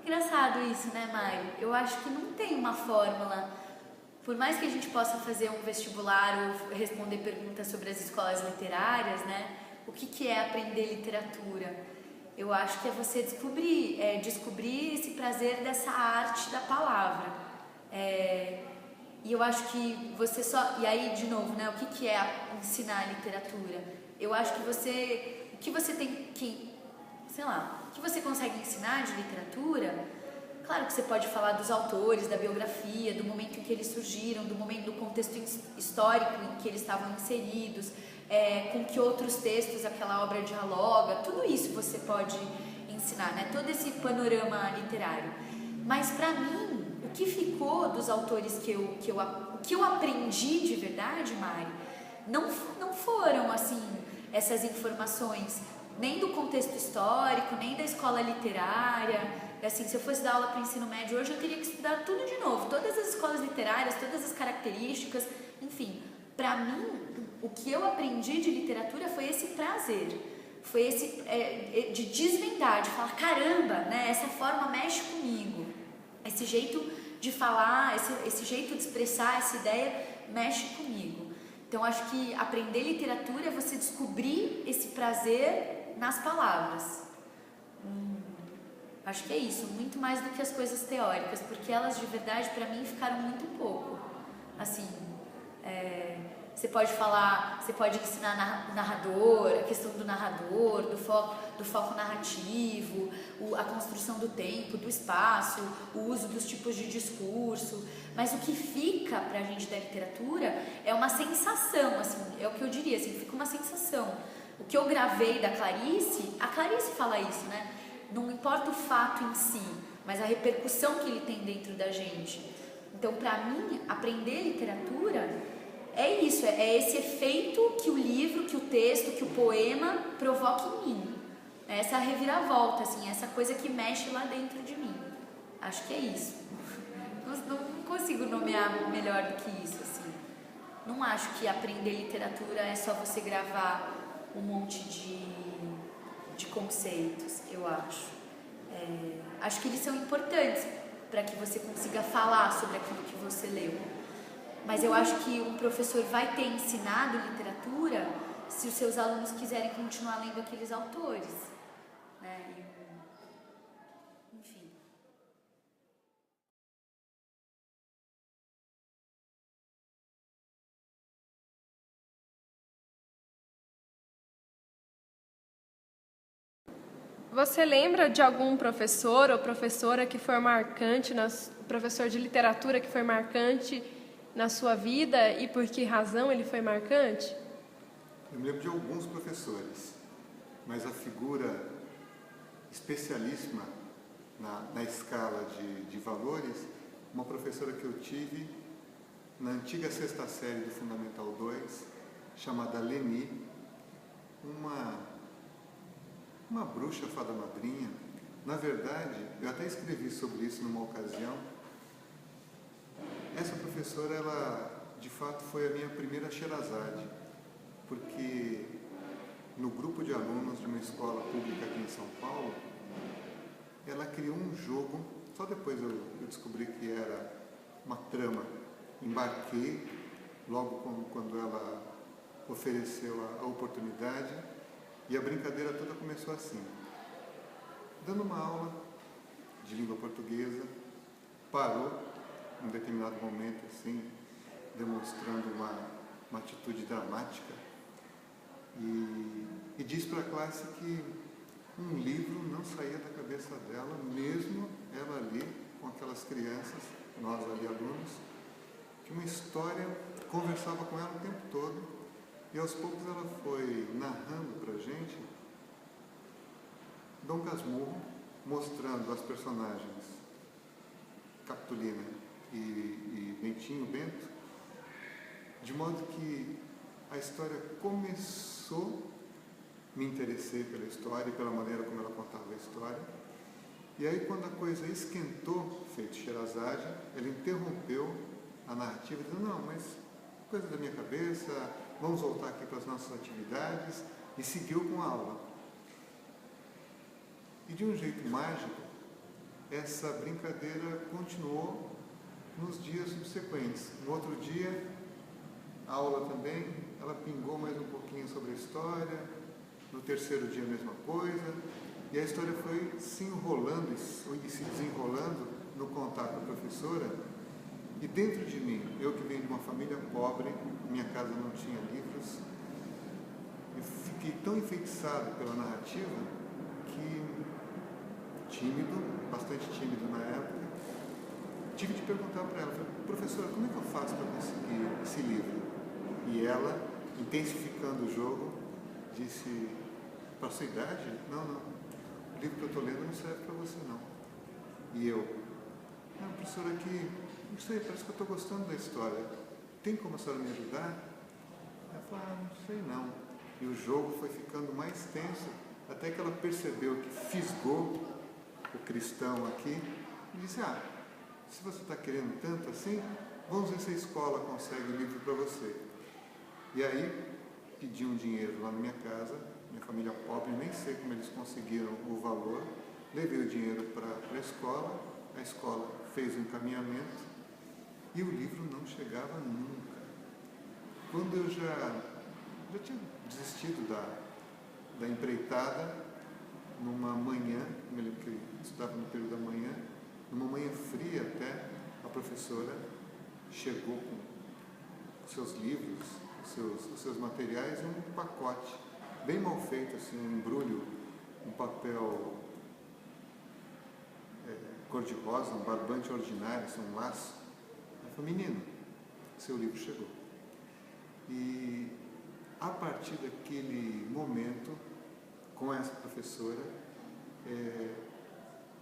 Engraçado isso, né, Mari? Eu acho que não tem uma fórmula. Por mais que a gente possa fazer um vestibular ou responder perguntas sobre as escolas literárias, né? O que é aprender literatura? Eu acho que é você descobrir esse prazer dessa arte da palavra. E eu acho que você só... E aí, de novo, né? O que é ensinar literatura? Eu acho que o que você tem que... Sei lá, o que você consegue ensinar de literatura... Claro que você pode falar dos autores, da biografia, do momento em que eles surgiram, do contexto histórico em que eles estavam inseridos, com que outros textos aquela obra dialoga, tudo isso você pode ensinar, né? Todo esse panorama literário. Mas para mim, o que ficou dos autores o que eu aprendi de verdade, Mari, não foram assim essas informações nem do contexto histórico, nem da escola literária. Assim, se eu fosse dar aula para o ensino médio hoje, eu teria que estudar tudo de novo, todas as escolas literárias, todas as características, enfim. Para mim, o que eu aprendi de literatura foi esse prazer, foi esse de desvendar, de falar, caramba, né, essa forma mexe comigo, esse jeito de falar, esse jeito de expressar essa ideia mexe comigo. Então, acho que aprender literatura é você descobrir esse prazer nas palavras. Acho que é isso, muito mais do que as coisas teóricas, porque elas de verdade para mim ficaram muito pouco. Assim, você pode falar, você pode ensinar narrador, a questão do narrador, do foco narrativo, a construção do tempo, do espaço, o uso dos tipos de discurso, mas o que fica pra gente da literatura é uma sensação, assim, é o que eu diria, assim, fica uma sensação. O que eu gravei da Clarice, a Clarice fala isso, né? Não importa o fato em si, mas a repercussão que ele tem dentro da gente. Então, pra mim, aprender literatura é isso, é esse efeito que o livro, que o texto, que o poema provoca em mim. É essa reviravolta, assim, essa coisa que mexe lá dentro de mim. Acho que é isso. Não consigo nomear melhor do que isso, assim. Não acho que aprender literatura é só você gravar um monte de conceitos, eu acho. Acho que eles são importantes para que você consiga falar sobre aquilo que você leu. Mas eu acho que um professor vai ter ensinado literatura se os seus alunos quiserem continuar lendo aqueles autores, né? Enfim. Você lembra de algum professor ou professora que foi marcante, professor de literatura que foi marcante na sua vida e por que razão ele foi marcante? Eu me lembro de alguns professores, mas a figura especialíssima na escala de valores, uma professora que eu tive na antiga sexta série do Fundamental 2, chamada Leni, uma bruxa fada madrinha. Na verdade, eu até escrevi sobre isso numa ocasião. Essa professora, ela de fato foi a minha primeira Sherazade, porque no grupo de alunos de uma escola pública aqui em São Paulo, ela criou um jogo, só depois eu descobri que era uma trama. Embarquei logo quando ela ofereceu a oportunidade, e a brincadeira toda começou assim, dando uma aula de língua portuguesa, parou em um determinado momento, assim, demonstrando uma atitude dramática, e disse para a classe que um livro não saía da cabeça dela, mesmo ela ali, com aquelas crianças, nós ali alunos, que uma história conversava com ela o tempo todo, e aos poucos ela foi narrando para a gente Dom Casmurro, mostrando as personagens Capitolina e Bentinho Bento, de modo que a história começou, me interessei pela história e pela maneira como ela contava a história, e aí quando a coisa esquentou, feito Sherazade, ela interrompeu a narrativa, dizendo, não, mas coisa da minha cabeça, vamos voltar aqui para as nossas atividades, e seguiu com a aula. E de um jeito mágico, essa brincadeira continuou nos dias subsequentes. No outro dia, a aula também, ela pingou mais um pouquinho sobre a história, no terceiro dia a mesma coisa, e a história foi se enrolando e se desenrolando no contato com a professora, e dentro de mim, eu que venho de uma família pobre, minha casa não tinha livros, eu fiquei tão enfeitiçado pela narrativa que, tímido, bastante tímido na época, tive de perguntar para ela, falei, professora, como é que eu faço para conseguir esse livro? E ela, intensificando o jogo, disse, para a sua idade? Não, o livro que eu estou lendo não serve para você não. E eu, professora, aqui, não sei, parece que eu estou gostando da história, tem como a senhora me ajudar? Ela falou, não sei não. E o jogo foi ficando mais tenso, até que ela percebeu que fisgou o cristão aqui e disse, se você está querendo tanto assim, vamos ver se a escola consegue livro para você. E aí, pedi um dinheiro lá na minha casa, minha família pobre, nem sei como eles conseguiram o valor, levei o dinheiro para a escola fez o encaminhamento e o livro não chegava nunca. Quando eu já tinha desistido da empreitada, numa manhã, me lembro que eu estudava no período da manhã, numa manhã fria até, a professora chegou com seus livros, os seus materiais em um pacote, bem mal feito, assim, um embrulho, um papel cor-de-rosa, um barbante ordinário, assim, um laço. Ela falou, menino, seu livro chegou. E a partir daquele momento, com essa professora,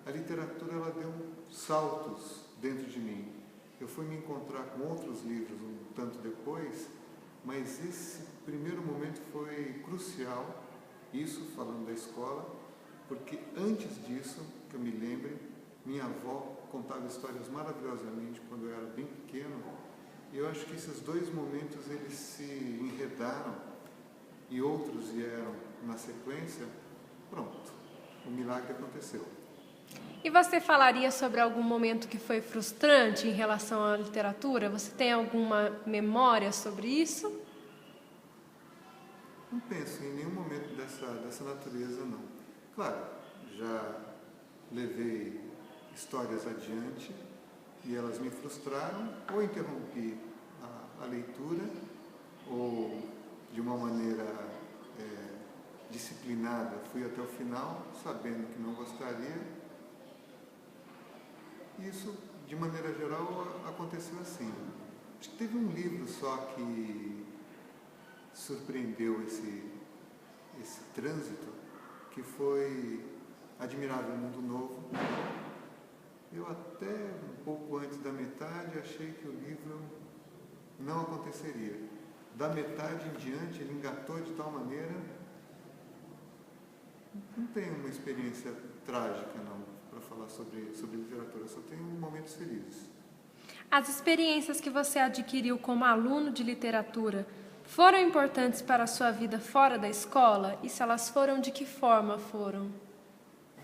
a literatura ela deu saltos dentro de mim. Eu fui me encontrar com outros livros um tanto depois, mas esse primeiro momento foi crucial, isso falando da escola, porque antes disso, que eu me lembre, minha avó contava histórias maravilhosamente quando eu era bem pequeno, e eu acho que esses dois momentos eles se enredaram e outros vieram na sequência, pronto, o milagre aconteceu. E você falaria sobre algum momento que foi frustrante em relação à literatura? Você tem alguma memória sobre isso? Não penso em nenhum momento dessa natureza, não. Claro, já levei histórias adiante e elas me frustraram, ou interrompi a leitura, ou de uma maneira disciplinada fui até o final, sabendo que não gostaria. Isso, de maneira geral, aconteceu assim. Acho que teve um livro só que surpreendeu esse trânsito, que foi Admirável Mundo Novo. Eu até um pouco antes da metade achei que o livro não aconteceria. Da metade em diante ele engatou de tal maneira. Não tenho uma experiência trágica não para falar sobre literatura, só tenho momentos felizes. As experiências que você adquiriu como aluno de literatura foram importantes para a sua vida fora da escola? E se elas foram, de que forma foram?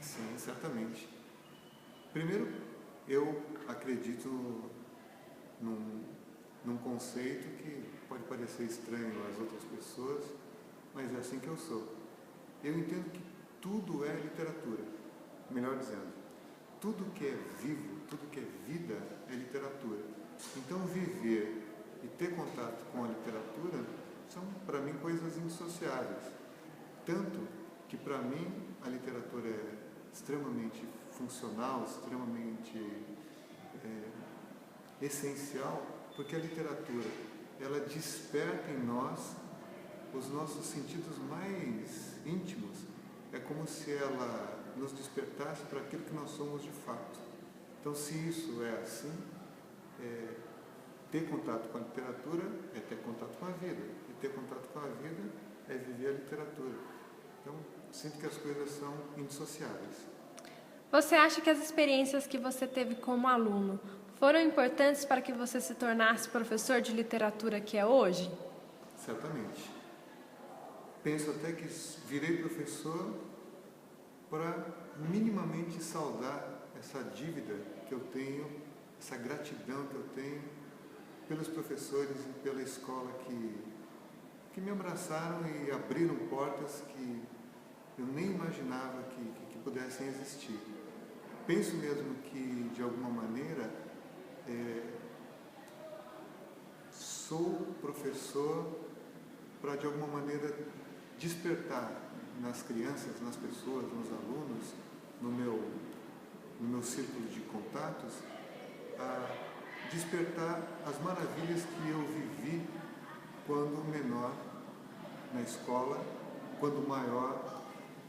Sim, certamente. Primeiro, eu acredito num conceito que pode parecer estranho às outras pessoas, mas é assim que eu sou. Eu entendo que tudo é literatura. Melhor dizendo, tudo que é vivo, tudo que é vida é literatura. Então, viver e ter contato com a literatura são, para mim, coisas indissociáveis. Tanto que, para mim, a literatura é extremamente funcional, extremamente essencial, porque a literatura, ela desperta em nós os nossos sentidos mais íntimos. É como se ela nos despertasse para aquilo que nós somos de fato. Então, se isso é assim, ter contato com a literatura é ter contato com a vida. E ter contato com a vida é viver a literatura. Então, sinto que as coisas são indissociáveis. Você acha que as experiências que você teve como aluno foram importantes para que você se tornasse professor de literatura que é hoje? Certamente. Penso até que virei professor para minimamente saldar essa dívida que eu tenho, essa gratidão que eu tenho pelos professores e pela escola que me abraçaram e abriram portas que eu nem imaginava que pudessem existir. Penso mesmo que, de alguma maneira, sou professor para, de alguma maneira, despertar nas crianças, nas pessoas, nos alunos, no meu círculo de contatos, despertar as maravilhas que eu vivi quando menor na escola, quando maior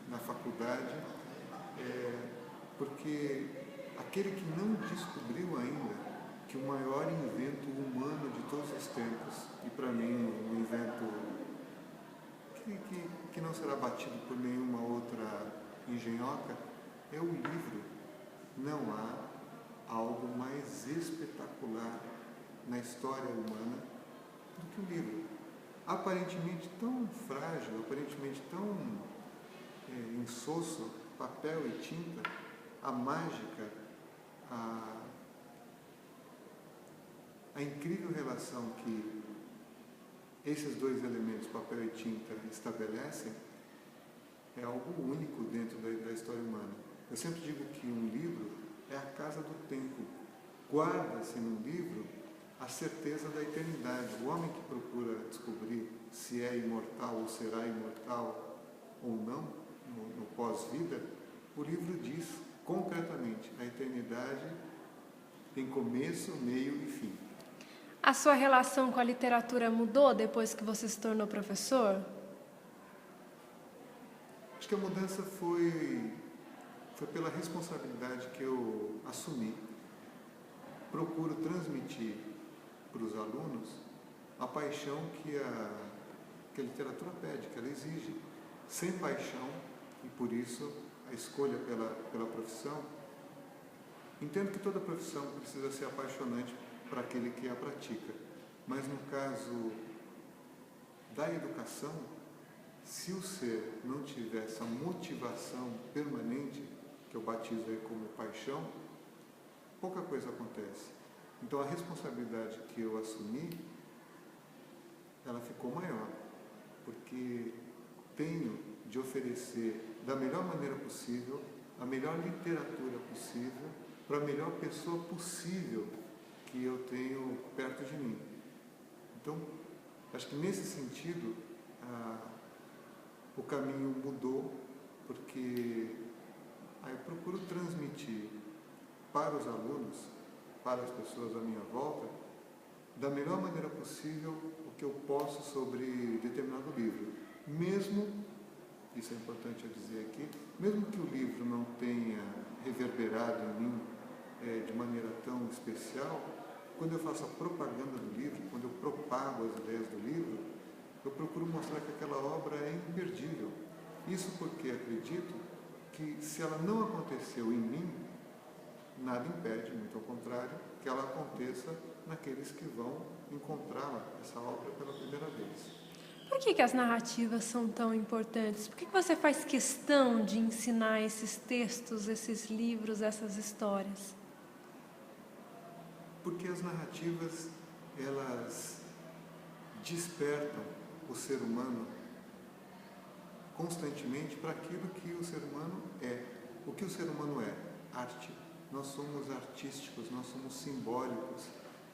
na faculdade, porque aquele que não descobriu ainda que o maior invento humano de todos os tempos, e para mim um invento que que não será batido por nenhuma outra engenhoca é o livro. Não há algo mais espetacular na história humana do que o livro. Aparentemente tão frágil, aparentemente tão insosso, papel e tinta, a mágica, a incrível relação que esses dois elementos, papel e tinta, estabelecem, é algo único dentro da história humana. Eu sempre digo que um livro é a casa do tempo. Guarda-se no livro a certeza da eternidade. O homem que procura descobrir se é imortal ou será imortal ou não, no pós-vida, o livro diz concretamente: a eternidade tem começo, meio e fim. A sua relação com a literatura mudou depois que você se tornou professor? Acho que a mudança foi pela responsabilidade que eu assumi. Procuro transmitir para os alunos a paixão que a literatura pede, que ela exige. Sem paixão, e por isso a escolha pela profissão, entendo que toda profissão precisa ser apaixonante para aquele que a pratica. Mas no caso da educação, se o ser não tiver essa motivação permanente, que eu batizo aí como paixão, pouca coisa acontece. Então a responsabilidade que eu assumi, ela ficou maior, porque tenho de oferecer da melhor maneira possível, a melhor literatura possível, para a melhor pessoa possível que eu tenho perto de mim. Então, acho que nesse sentido, o caminho mudou, porque eu procuro transmitir para os alunos, para as pessoas à minha volta, da melhor maneira possível o que eu posso sobre determinado livro. Mesmo, isso é importante eu dizer aqui, mesmo que o livro não tenha reverberado em mim de maneira tão especial, quando eu faço a propaganda do livro, quando eu propago as ideias do livro, eu procuro mostrar que aquela obra é imperdível. Isso porque acredito que, se ela não aconteceu em mim, nada impede, muito ao contrário, que ela aconteça naqueles que vão encontrá-la, essa obra, pela primeira vez. Por que as narrativas são tão importantes? Por que você faz questão de ensinar esses textos, esses livros, essas histórias? Porque as narrativas, elas despertam o ser humano constantemente para aquilo que o ser humano é. O que o ser humano é? Arte. Nós somos artísticos, nós somos simbólicos.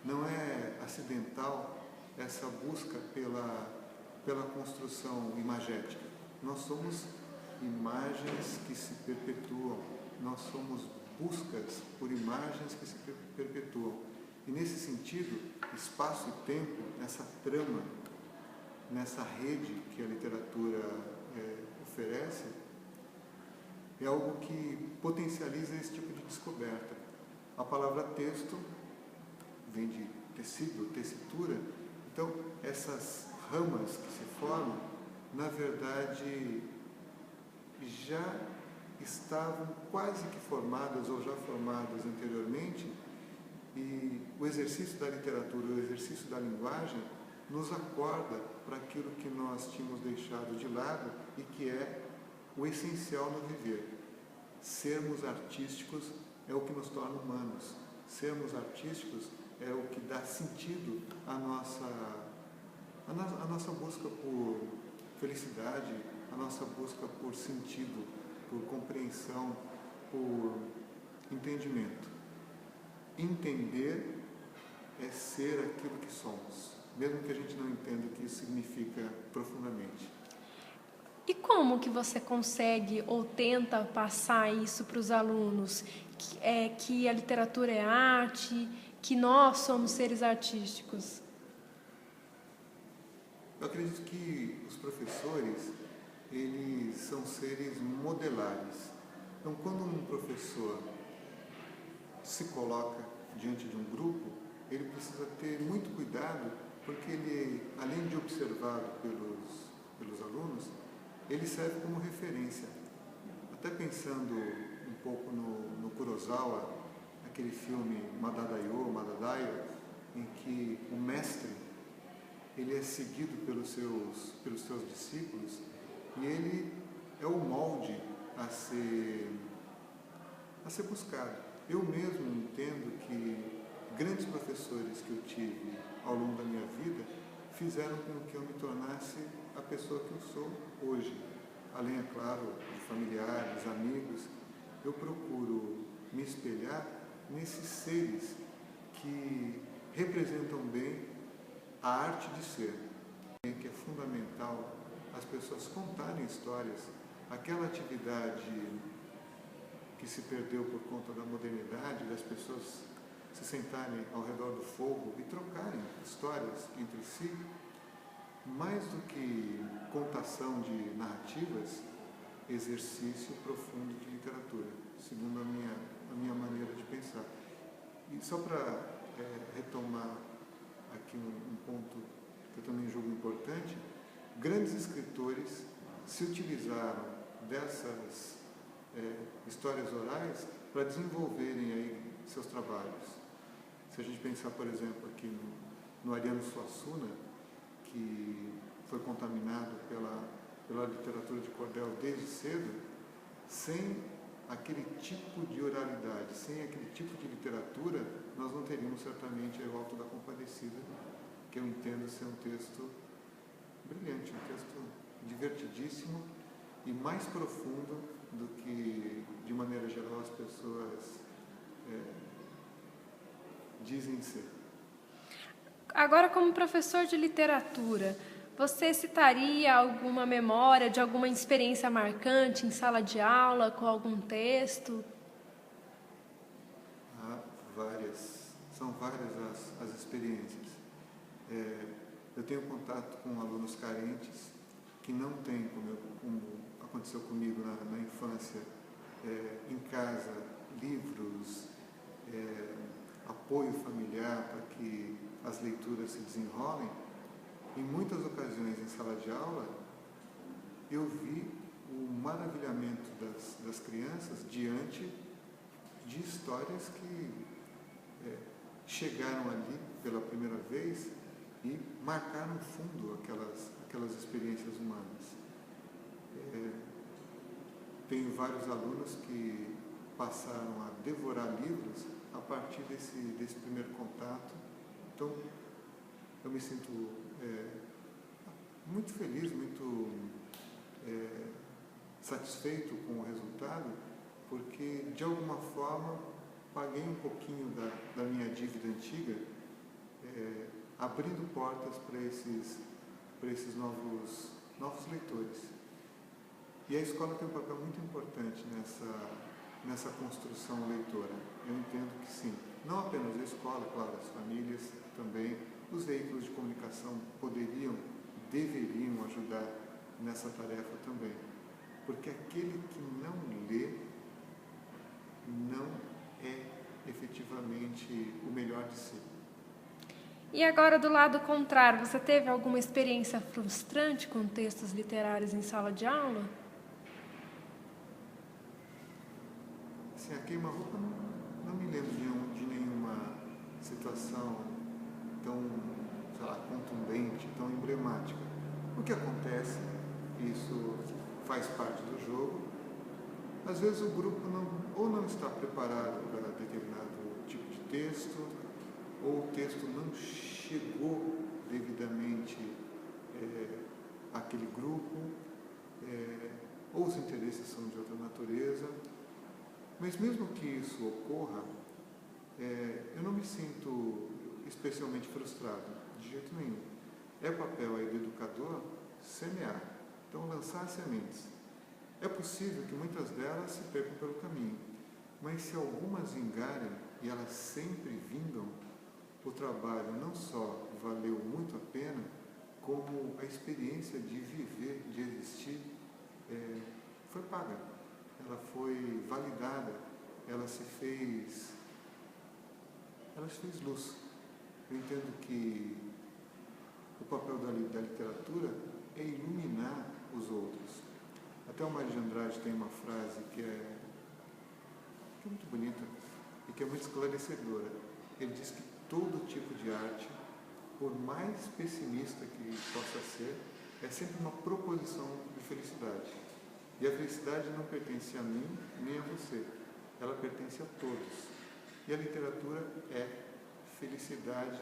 Não é acidental essa busca pela construção imagética. Nós somos imagens que se perpetuam. Nós somos buscas por imagens que se perpetuam. E nesse sentido, espaço e tempo, nessa trama, nessa rede que a literatura oferece, é algo que potencializa esse tipo de descoberta. A palavra texto vem de tecido, tessitura. Então, essas ramas que se formam, na verdade, já estavam quase que formadas ou já formadas anteriormente, e o exercício da literatura, o exercício da linguagem, nos acorda para aquilo que nós tínhamos deixado de lado e que é o essencial no viver. Sermos artísticos é o que nos torna humanos. Sermos artísticos é o que dá sentido à nossa busca por felicidade, à nossa busca por sentido, por compreensão, por entendimento. Entender é ser aquilo que somos, mesmo que a gente não entenda o que isso significa profundamente. E como que você consegue ou tenta passar isso para os alunos? Que a literatura é arte, que nós somos seres artísticos? Eu acredito que os professores, eles são seres modelares. Então, quando um professor se coloca diante de um grupo, ele precisa ter muito cuidado, porque ele, além de observado pelos alunos, ele serve como referência. Até pensando um pouco no Kurosawa, aquele filme Madadaio, em que o mestre ele é seguido pelos seus discípulos e ele é o molde a ser buscado. Eu mesmo entendo que grandes professores que eu tive ao longo da minha vida fizeram com que eu me tornasse a pessoa que eu sou hoje. Além, é claro, de familiares, amigos, eu procuro me espelhar nesses seres que representam bem a arte de ser, que é fundamental as pessoas contarem histórias, aquela atividade que se perdeu por conta da modernidade, das pessoas se sentarem ao redor do fogo e trocarem histórias entre si, mais do que contação de narrativas, exercício profundo de literatura, segundo a minha maneira de pensar. E só para retomar aqui um ponto que eu também julgo importante, grandes escritores se utilizaram dessas histórias orais para desenvolverem aí seus trabalhos. Se a gente pensar, por exemplo, aqui no Ariano Suassuna, que foi contaminado pela literatura de cordel desde cedo, sem aquele tipo de oralidade, sem aquele tipo de literatura, nós não teríamos certamente o Alto da Compadecida, que eu entendo ser um texto brilhante, um texto divertidíssimo e mais profundo do que, de maneira geral, as pessoas dizem ser. Agora, como professor de literatura, você citaria alguma memória de alguma experiência marcante em sala de aula, com algum texto? Várias. São várias as experiências. Eu tenho contato com alunos carentes que não têm, como aconteceu comigo na infância, em casa, livros, apoio familiar para que as leituras se desenrolem. Em muitas ocasiões em sala de aula, eu vi o maravilhamento das crianças diante de histórias que chegaram ali pela primeira vez e marcaram fundo aquelas experiências humanas. Tenho vários alunos que passaram a devorar livros a partir desse primeiro contato. Então, eu me sinto muito feliz, muito satisfeito com o resultado, porque, de alguma forma, paguei um pouquinho da minha dívida antiga, abrindo portas para esses novos leitores. E a escola tem um papel muito importante nessa construção leitora. Eu entendo que sim. Não apenas a escola, claro, as famílias também, os veículos de comunicação deveriam ajudar nessa tarefa também. Porque aquele que não lê não é efetivamente o melhor de si. E agora, do lado contrário, você teve alguma experiência frustrante com textos literários em sala de aula? Assim, a queima-roupa não me lembro de nenhuma situação tão, sei lá, contundente, tão emblemática. O que acontece, isso faz parte do jogo, às vezes o grupo não está preparado para determinado tipo de texto, ou o texto não chegou devidamente àquele grupo, ou os interesses são de outra natureza. Mas mesmo que isso ocorra, eu não me sinto especialmente frustrado, de jeito nenhum. É papel aí do educador semear, então lançar sementes. É possível que muitas delas se percam pelo caminho, mas se algumas vingarem, e elas sempre vingam, o trabalho não só valeu muito a pena, como a experiência de viver, de existir, foi paga. Ela foi validada, ela se fez luz. Eu entendo que o papel da literatura é iluminar os outros, Até o Mário de Andrade tem uma frase que é muito bonita e que é muito esclarecedora. Ele diz que todo tipo de arte, por mais pessimista que possa ser, é sempre uma proposição de felicidade. E a felicidade não pertence a mim nem a você, ela pertence a todos. E a literatura é felicidade,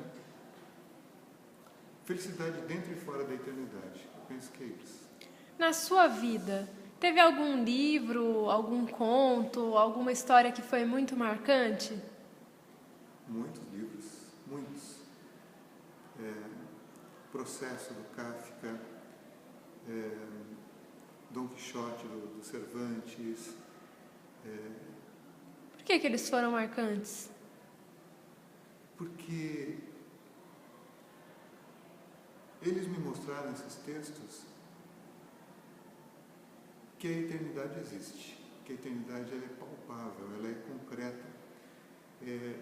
felicidade dentro e fora da eternidade. Eu penso que é isso. Na sua vida, teve algum livro, algum conto, alguma história que foi muito marcante? Muitos livros, muitos. Processo do Kafka, Dom Quixote do Cervantes. Por que eles foram marcantes? Porque eles me mostraram, esses textos, que a eternidade existe, que a eternidade ela é palpável, ela é concreta. É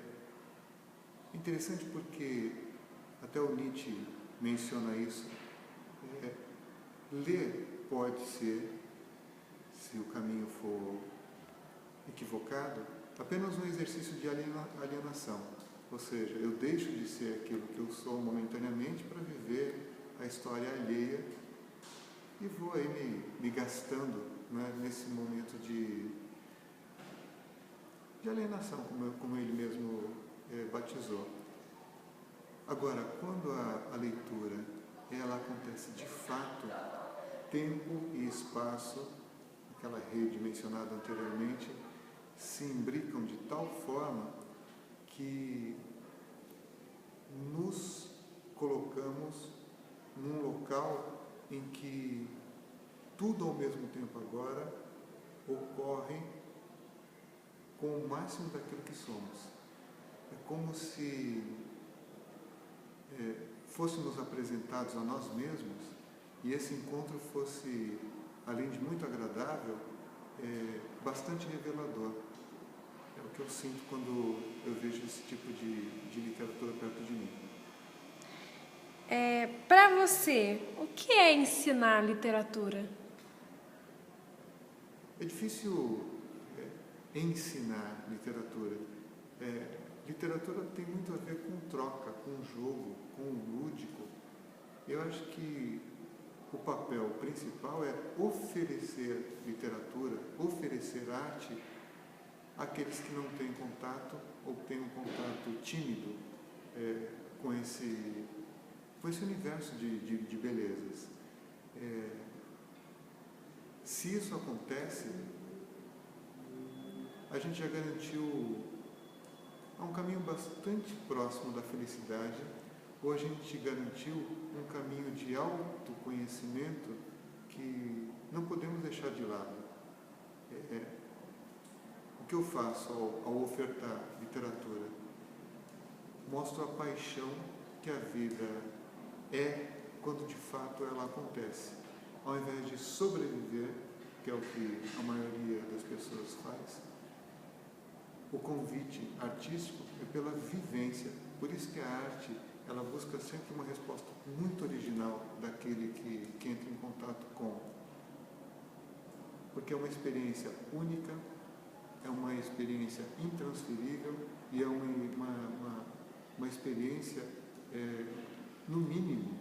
interessante porque até o Nietzsche menciona isso. Ler pode ser, se o caminho for equivocado, apenas um exercício de alienação. Ou seja, eu deixo de ser aquilo que eu sou momentaneamente para viver a história alheia e vou aí me gastando, né, nesse momento de alienação, como ele mesmo batizou. Agora, quando a leitura ela acontece de fato, tempo e espaço, aquela rede mencionada anteriormente, se imbricam de tal forma que nos colocamos num local em que tudo ao mesmo tempo agora ocorre com o máximo daquilo que somos. É como se fôssemos apresentados a nós mesmos e esse encontro fosse, além de muito agradável, bastante revelador. É o que eu sinto quando eu vejo esse tipo de literatura perto de mim. Para você, o que é ensinar literatura? É difícil ensinar literatura. Literatura tem muito a ver com troca, com jogo, com o lúdico. Eu acho que o papel principal é oferecer literatura, oferecer arte àqueles que não têm contato ou têm um contato tímido com esse universo de belezas. Se isso acontece, a gente já garantiu um caminho bastante próximo da felicidade, ou a gente garantiu um caminho de autoconhecimento que não podemos deixar de lado. O que eu faço ao ofertar literatura? Mostro a paixão que a vida é quando de fato ela acontece. Ao invés de sobreviver, que é o que a maioria das pessoas faz, o convite artístico é pela vivência. Por isso que a arte, ela busca sempre uma resposta muito original daquele que entra em contato com. Porque é uma experiência única, é uma experiência intransferível e é uma experiência, no mínimo,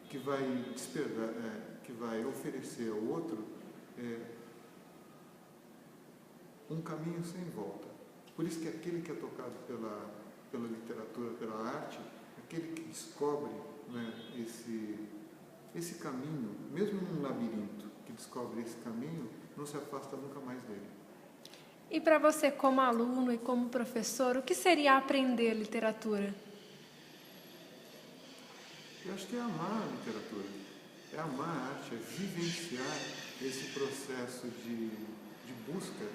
que vai despertar, que vai oferecer ao outro um caminho sem volta. Por isso que aquele que é tocado pela literatura, pela arte, aquele que descobre, né, esse caminho, mesmo num labirinto, que descobre esse caminho, não se afasta nunca mais dele. E para você, como aluno e como professor, o que seria aprender literatura? Eu acho que é amar a literatura, é amar a arte, é vivenciar esse processo de busca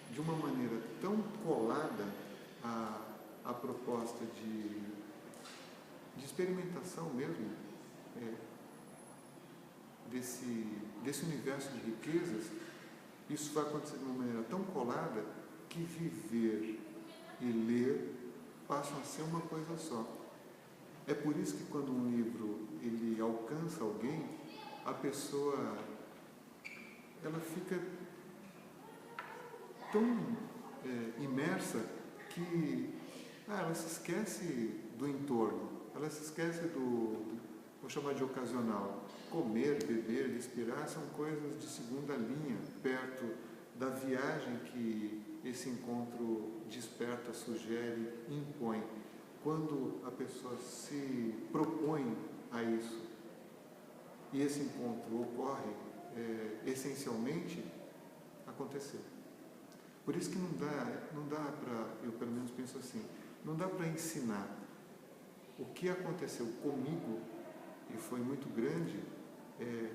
de uma maneira tão colada à proposta de experimentação mesmo, desse universo de riquezas. Isso vai acontecer de uma maneira tão colada que viver e ler passam a ser uma coisa só. É por isso que quando um livro ele alcança alguém, a pessoa ela fica tão imersa que ela se esquece do entorno, ela se esquece vou chamar de ocasional. Comer, beber, respirar são coisas de segunda linha, perto da viagem que esse encontro desperta, sugere, impõe. Quando a pessoa se propõe a isso e esse encontro ocorre, essencialmente, aconteceu. Por isso que não dá para, eu pelo menos penso assim, não dá para ensinar. O que aconteceu comigo, e foi muito grande,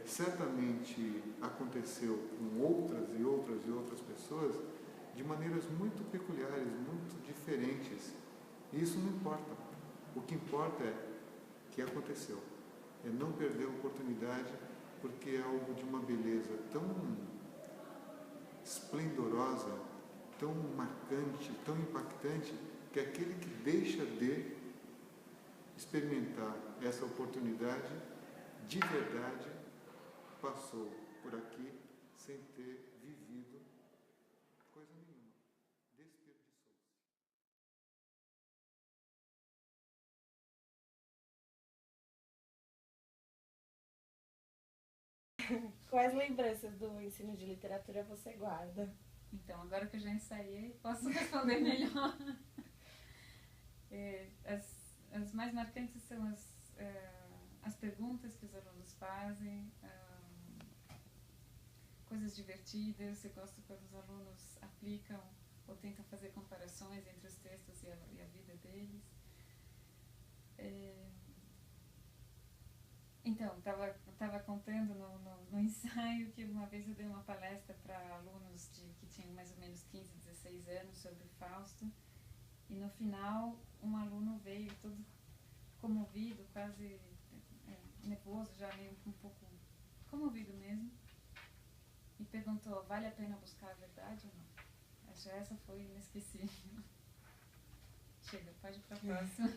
certamente aconteceu com outras e outras e outras pessoas de maneiras muito peculiares, muito diferentes. E isso não importa. O que importa é que aconteceu. É não perder a oportunidade, porque é algo de uma beleza tão esplendorosa, tão marcante, tão impactante, que aquele que deixa de experimentar essa oportunidade, de verdade, passou por aqui sem ter vivido coisa nenhuma. Desperdiçou. Quais lembranças do ensino de literatura você guarda? Então, agora que eu já ensaiei, posso responder melhor. As mais marcantes são as perguntas que os alunos fazem, coisas divertidas. Eu gosto quando os alunos aplicam ou tentam fazer comparações entre os textos e a vida deles. Então, estava contando no ensaio que uma vez eu dei uma palestra para alunos que tinham mais ou menos 15, 16 anos sobre Fausto, e no final um aluno veio todo comovido, quase nervoso, já meio um pouco comovido mesmo, e perguntou: vale a pena buscar a verdade ou não? Acho que essa foi inesquecível. Chega, pode ir para a próxima.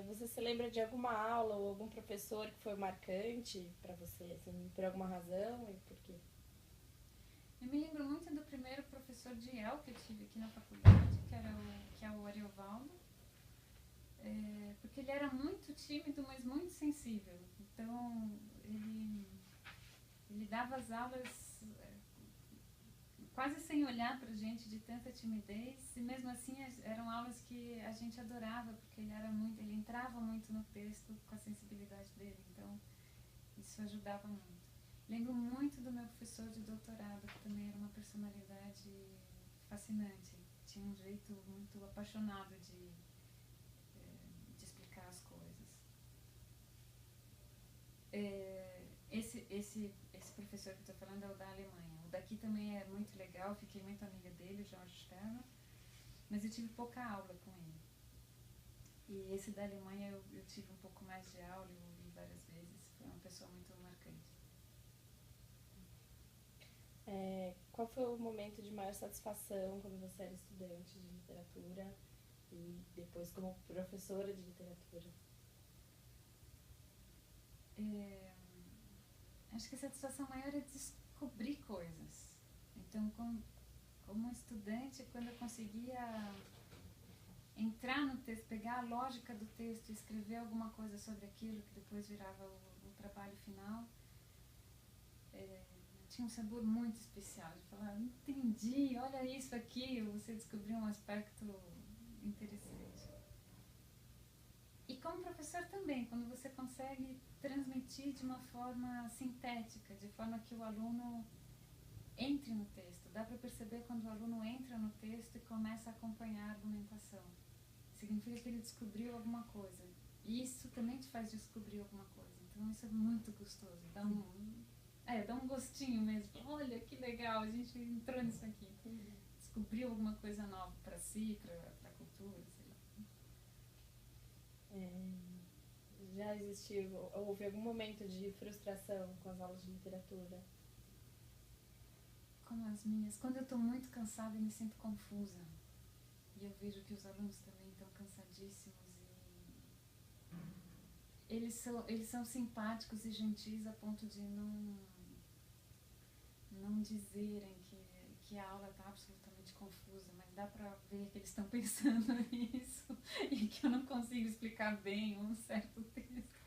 Você se lembra de alguma aula ou algum professor que foi marcante para você, assim, por alguma razão e por quê? Eu me lembro muito do primeiro professor de IEL que eu tive aqui na faculdade, que é o Ariovaldo, porque ele era muito tímido, mas muito sensível. Então, ele dava as aulas quase sem olhar pra gente, de tanta timidez, e mesmo assim eram aulas que a gente adorava, porque ele entrava muito no texto com a sensibilidade dele, então isso ajudava muito. Lembro muito do meu professor de doutorado, que também era uma personalidade fascinante, tinha um jeito muito apaixonado de explicar as coisas. Esse professor que eu estou falando é o da Alemanha. O daqui também é muito legal, fiquei muito amiga dele, o Jorge Sterner, mas eu tive pouca aula com ele. E esse da Alemanha eu tive um pouco mais de aula, eu ouvi várias vezes, foi uma pessoa muito marcante. Qual foi o momento de maior satisfação quando você era estudante de literatura e depois como professora de literatura? Acho que a satisfação maior é descobrir coisas. Então, como estudante, quando eu conseguia entrar no texto, pegar a lógica do texto e escrever alguma coisa sobre aquilo, que depois virava o trabalho final, tinha um sabor muito especial, de falar: entendi, olha isso aqui, você descobriu um aspecto interessante. E como professor também, quando você consegue transmitir de uma forma sintética, de forma que o aluno entre no texto. Dá para perceber quando o aluno entra no texto e começa a acompanhar a argumentação. Significa que ele descobriu alguma coisa. E isso também te faz descobrir alguma coisa. Então isso é muito gostoso. Dá um gostinho mesmo. Olha que legal, a gente entrou nisso aqui. Descobriu alguma coisa nova para si, para a cultura, sei lá. Já houve algum momento de frustração com as aulas de literatura? Como as minhas. Quando eu estou muito cansada e me sinto confusa. E eu vejo que os alunos também estão cansadíssimos. E eles são simpáticos e gentis a ponto de não dizerem que a aula está absolutamente confusa, mas dá para ver que eles estão pensando nisso e que eu não consigo explicar bem um certo texto.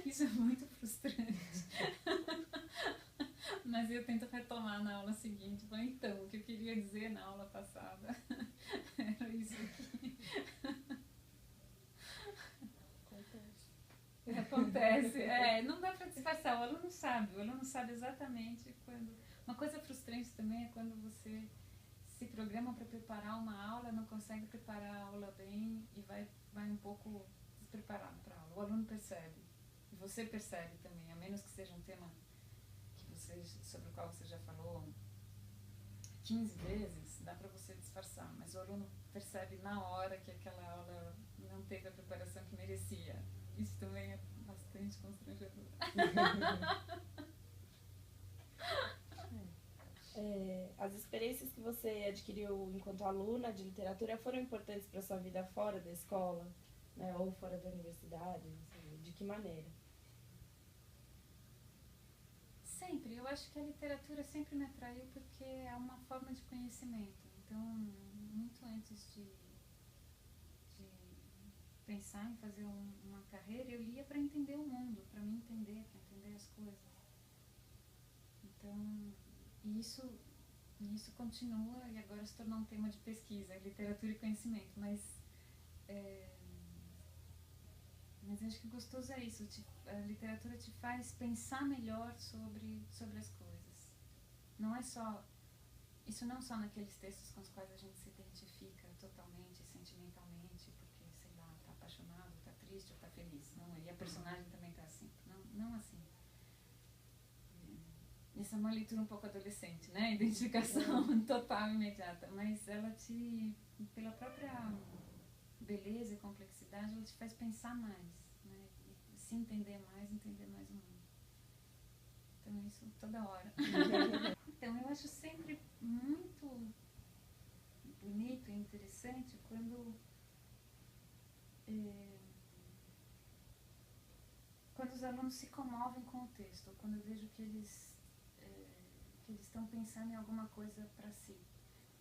Isso é muito frustrante. Mas eu tento retomar na aula seguinte. Então, o que eu queria dizer na aula passada era isso aqui. Acontece. Não dá para disfarçar. O aluno sabe exatamente quando... Uma coisa frustrante também é quando você se programa para preparar uma aula, não consegue preparar a aula bem e vai um pouco despreparado para a aula. O aluno percebe. E você percebe também, a menos que seja um tema sobre o qual você já falou 15 vezes, dá para você disfarçar, mas o aluno percebe na hora que aquela aula não teve a preparação que merecia. Isso também é bastante constrangedor. As experiências que você adquiriu enquanto aluna de literatura foram importantes para sua vida fora da escola, né, ou fora da universidade? De que maneira? Sempre. Eu acho que a literatura sempre me atraiu porque é uma forma de conhecimento. Então, muito antes de pensar em fazer uma carreira, eu lia para entender o mundo, para me entender, para entender as coisas. Então, isso continua e agora se tornou um tema de pesquisa, literatura e conhecimento. Mas acho que gostoso é isso, a literatura te faz pensar melhor sobre as coisas. Não é só, isso não só naqueles textos com os quais a gente se identifica totalmente, sentimentalmente, porque, sei lá, tá apaixonado, tá triste ou tá feliz. Não, e a personagem também tá assim. Não assim. Isso é uma leitura um pouco adolescente, né? Identificação total, imediata. Mas ela pela própria beleza e complexidade, ela te faz pensar mais, né? E se entender mais o mundo. Então, isso toda hora. Então, eu acho sempre muito bonito e interessante quando os alunos se comovem com o texto, quando eu vejo que eles estão pensando em alguma coisa para si.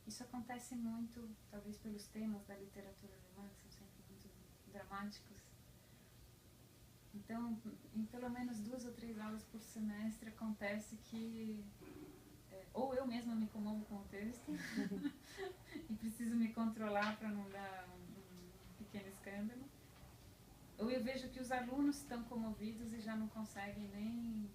Isso acontece muito, talvez pelos temas da literatura alemã, que são sempre muito dramáticos. Então, em pelo menos 2 ou 3 aulas por semestre, acontece que ou eu mesma me comovo com o texto e preciso me controlar para não dar um pequeno escândalo, ou eu vejo que os alunos estão comovidos e já não conseguem nem...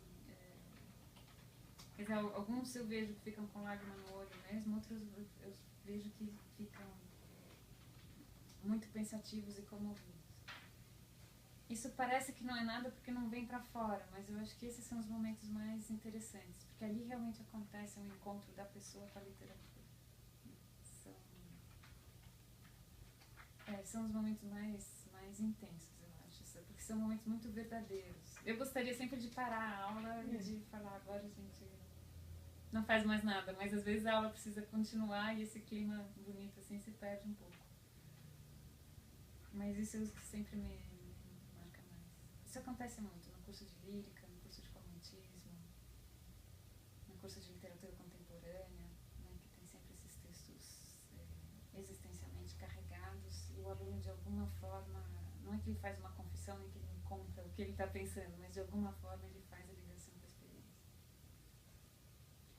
Quer dizer, alguns eu vejo que ficam com lágrima no olho mesmo, outros eu vejo que ficam muito pensativos e comovidos. Isso parece que não é nada porque não vem para fora, mas eu acho que esses são os momentos mais interessantes, porque ali realmente acontece um encontro da pessoa com a literatura. São os momentos mais intensos, eu acho, porque são momentos muito verdadeiros. Eu gostaria sempre de parar a aula e de falar, agora a gente não faz mais nada, mas às vezes a aula precisa continuar e esse clima bonito assim se perde um pouco. Mas isso é o que sempre me marca mais. Isso acontece muito no curso de lírica, no curso de romantismo, no curso de literatura contemporânea, né, que tem sempre esses textos existencialmente carregados e o aluno de alguma forma, não é que ele faz uma confissão nem que ele me conta o que ele está pensando, mas de alguma forma ele faz a ligação com a experiência.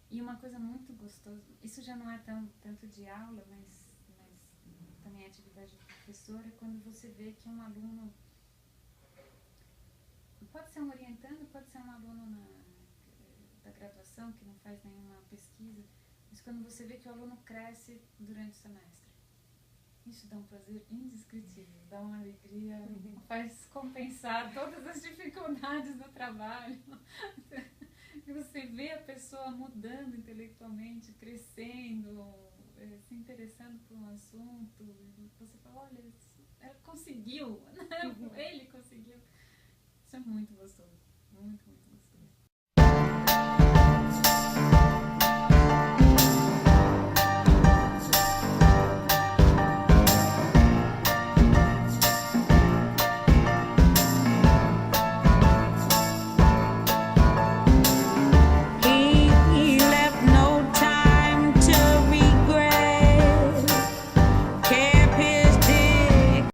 E uma coisa muito gostosa, isso já não é tanto de aula, mas também é atividade de professor, é quando você vê que um aluno, pode ser um orientando, pode ser um aluno da graduação que não faz nenhuma pesquisa, mas quando você vê que o aluno cresce durante o semestre. Isso dá um prazer indescritível, dá uma alegria, faz compensar todas as dificuldades do trabalho. E você vê a pessoa mudando intelectualmente, crescendo, se interessando por um assunto, e você fala, olha, ela conseguiu, ele conseguiu. Isso é muito gostoso, muito, muito gostoso.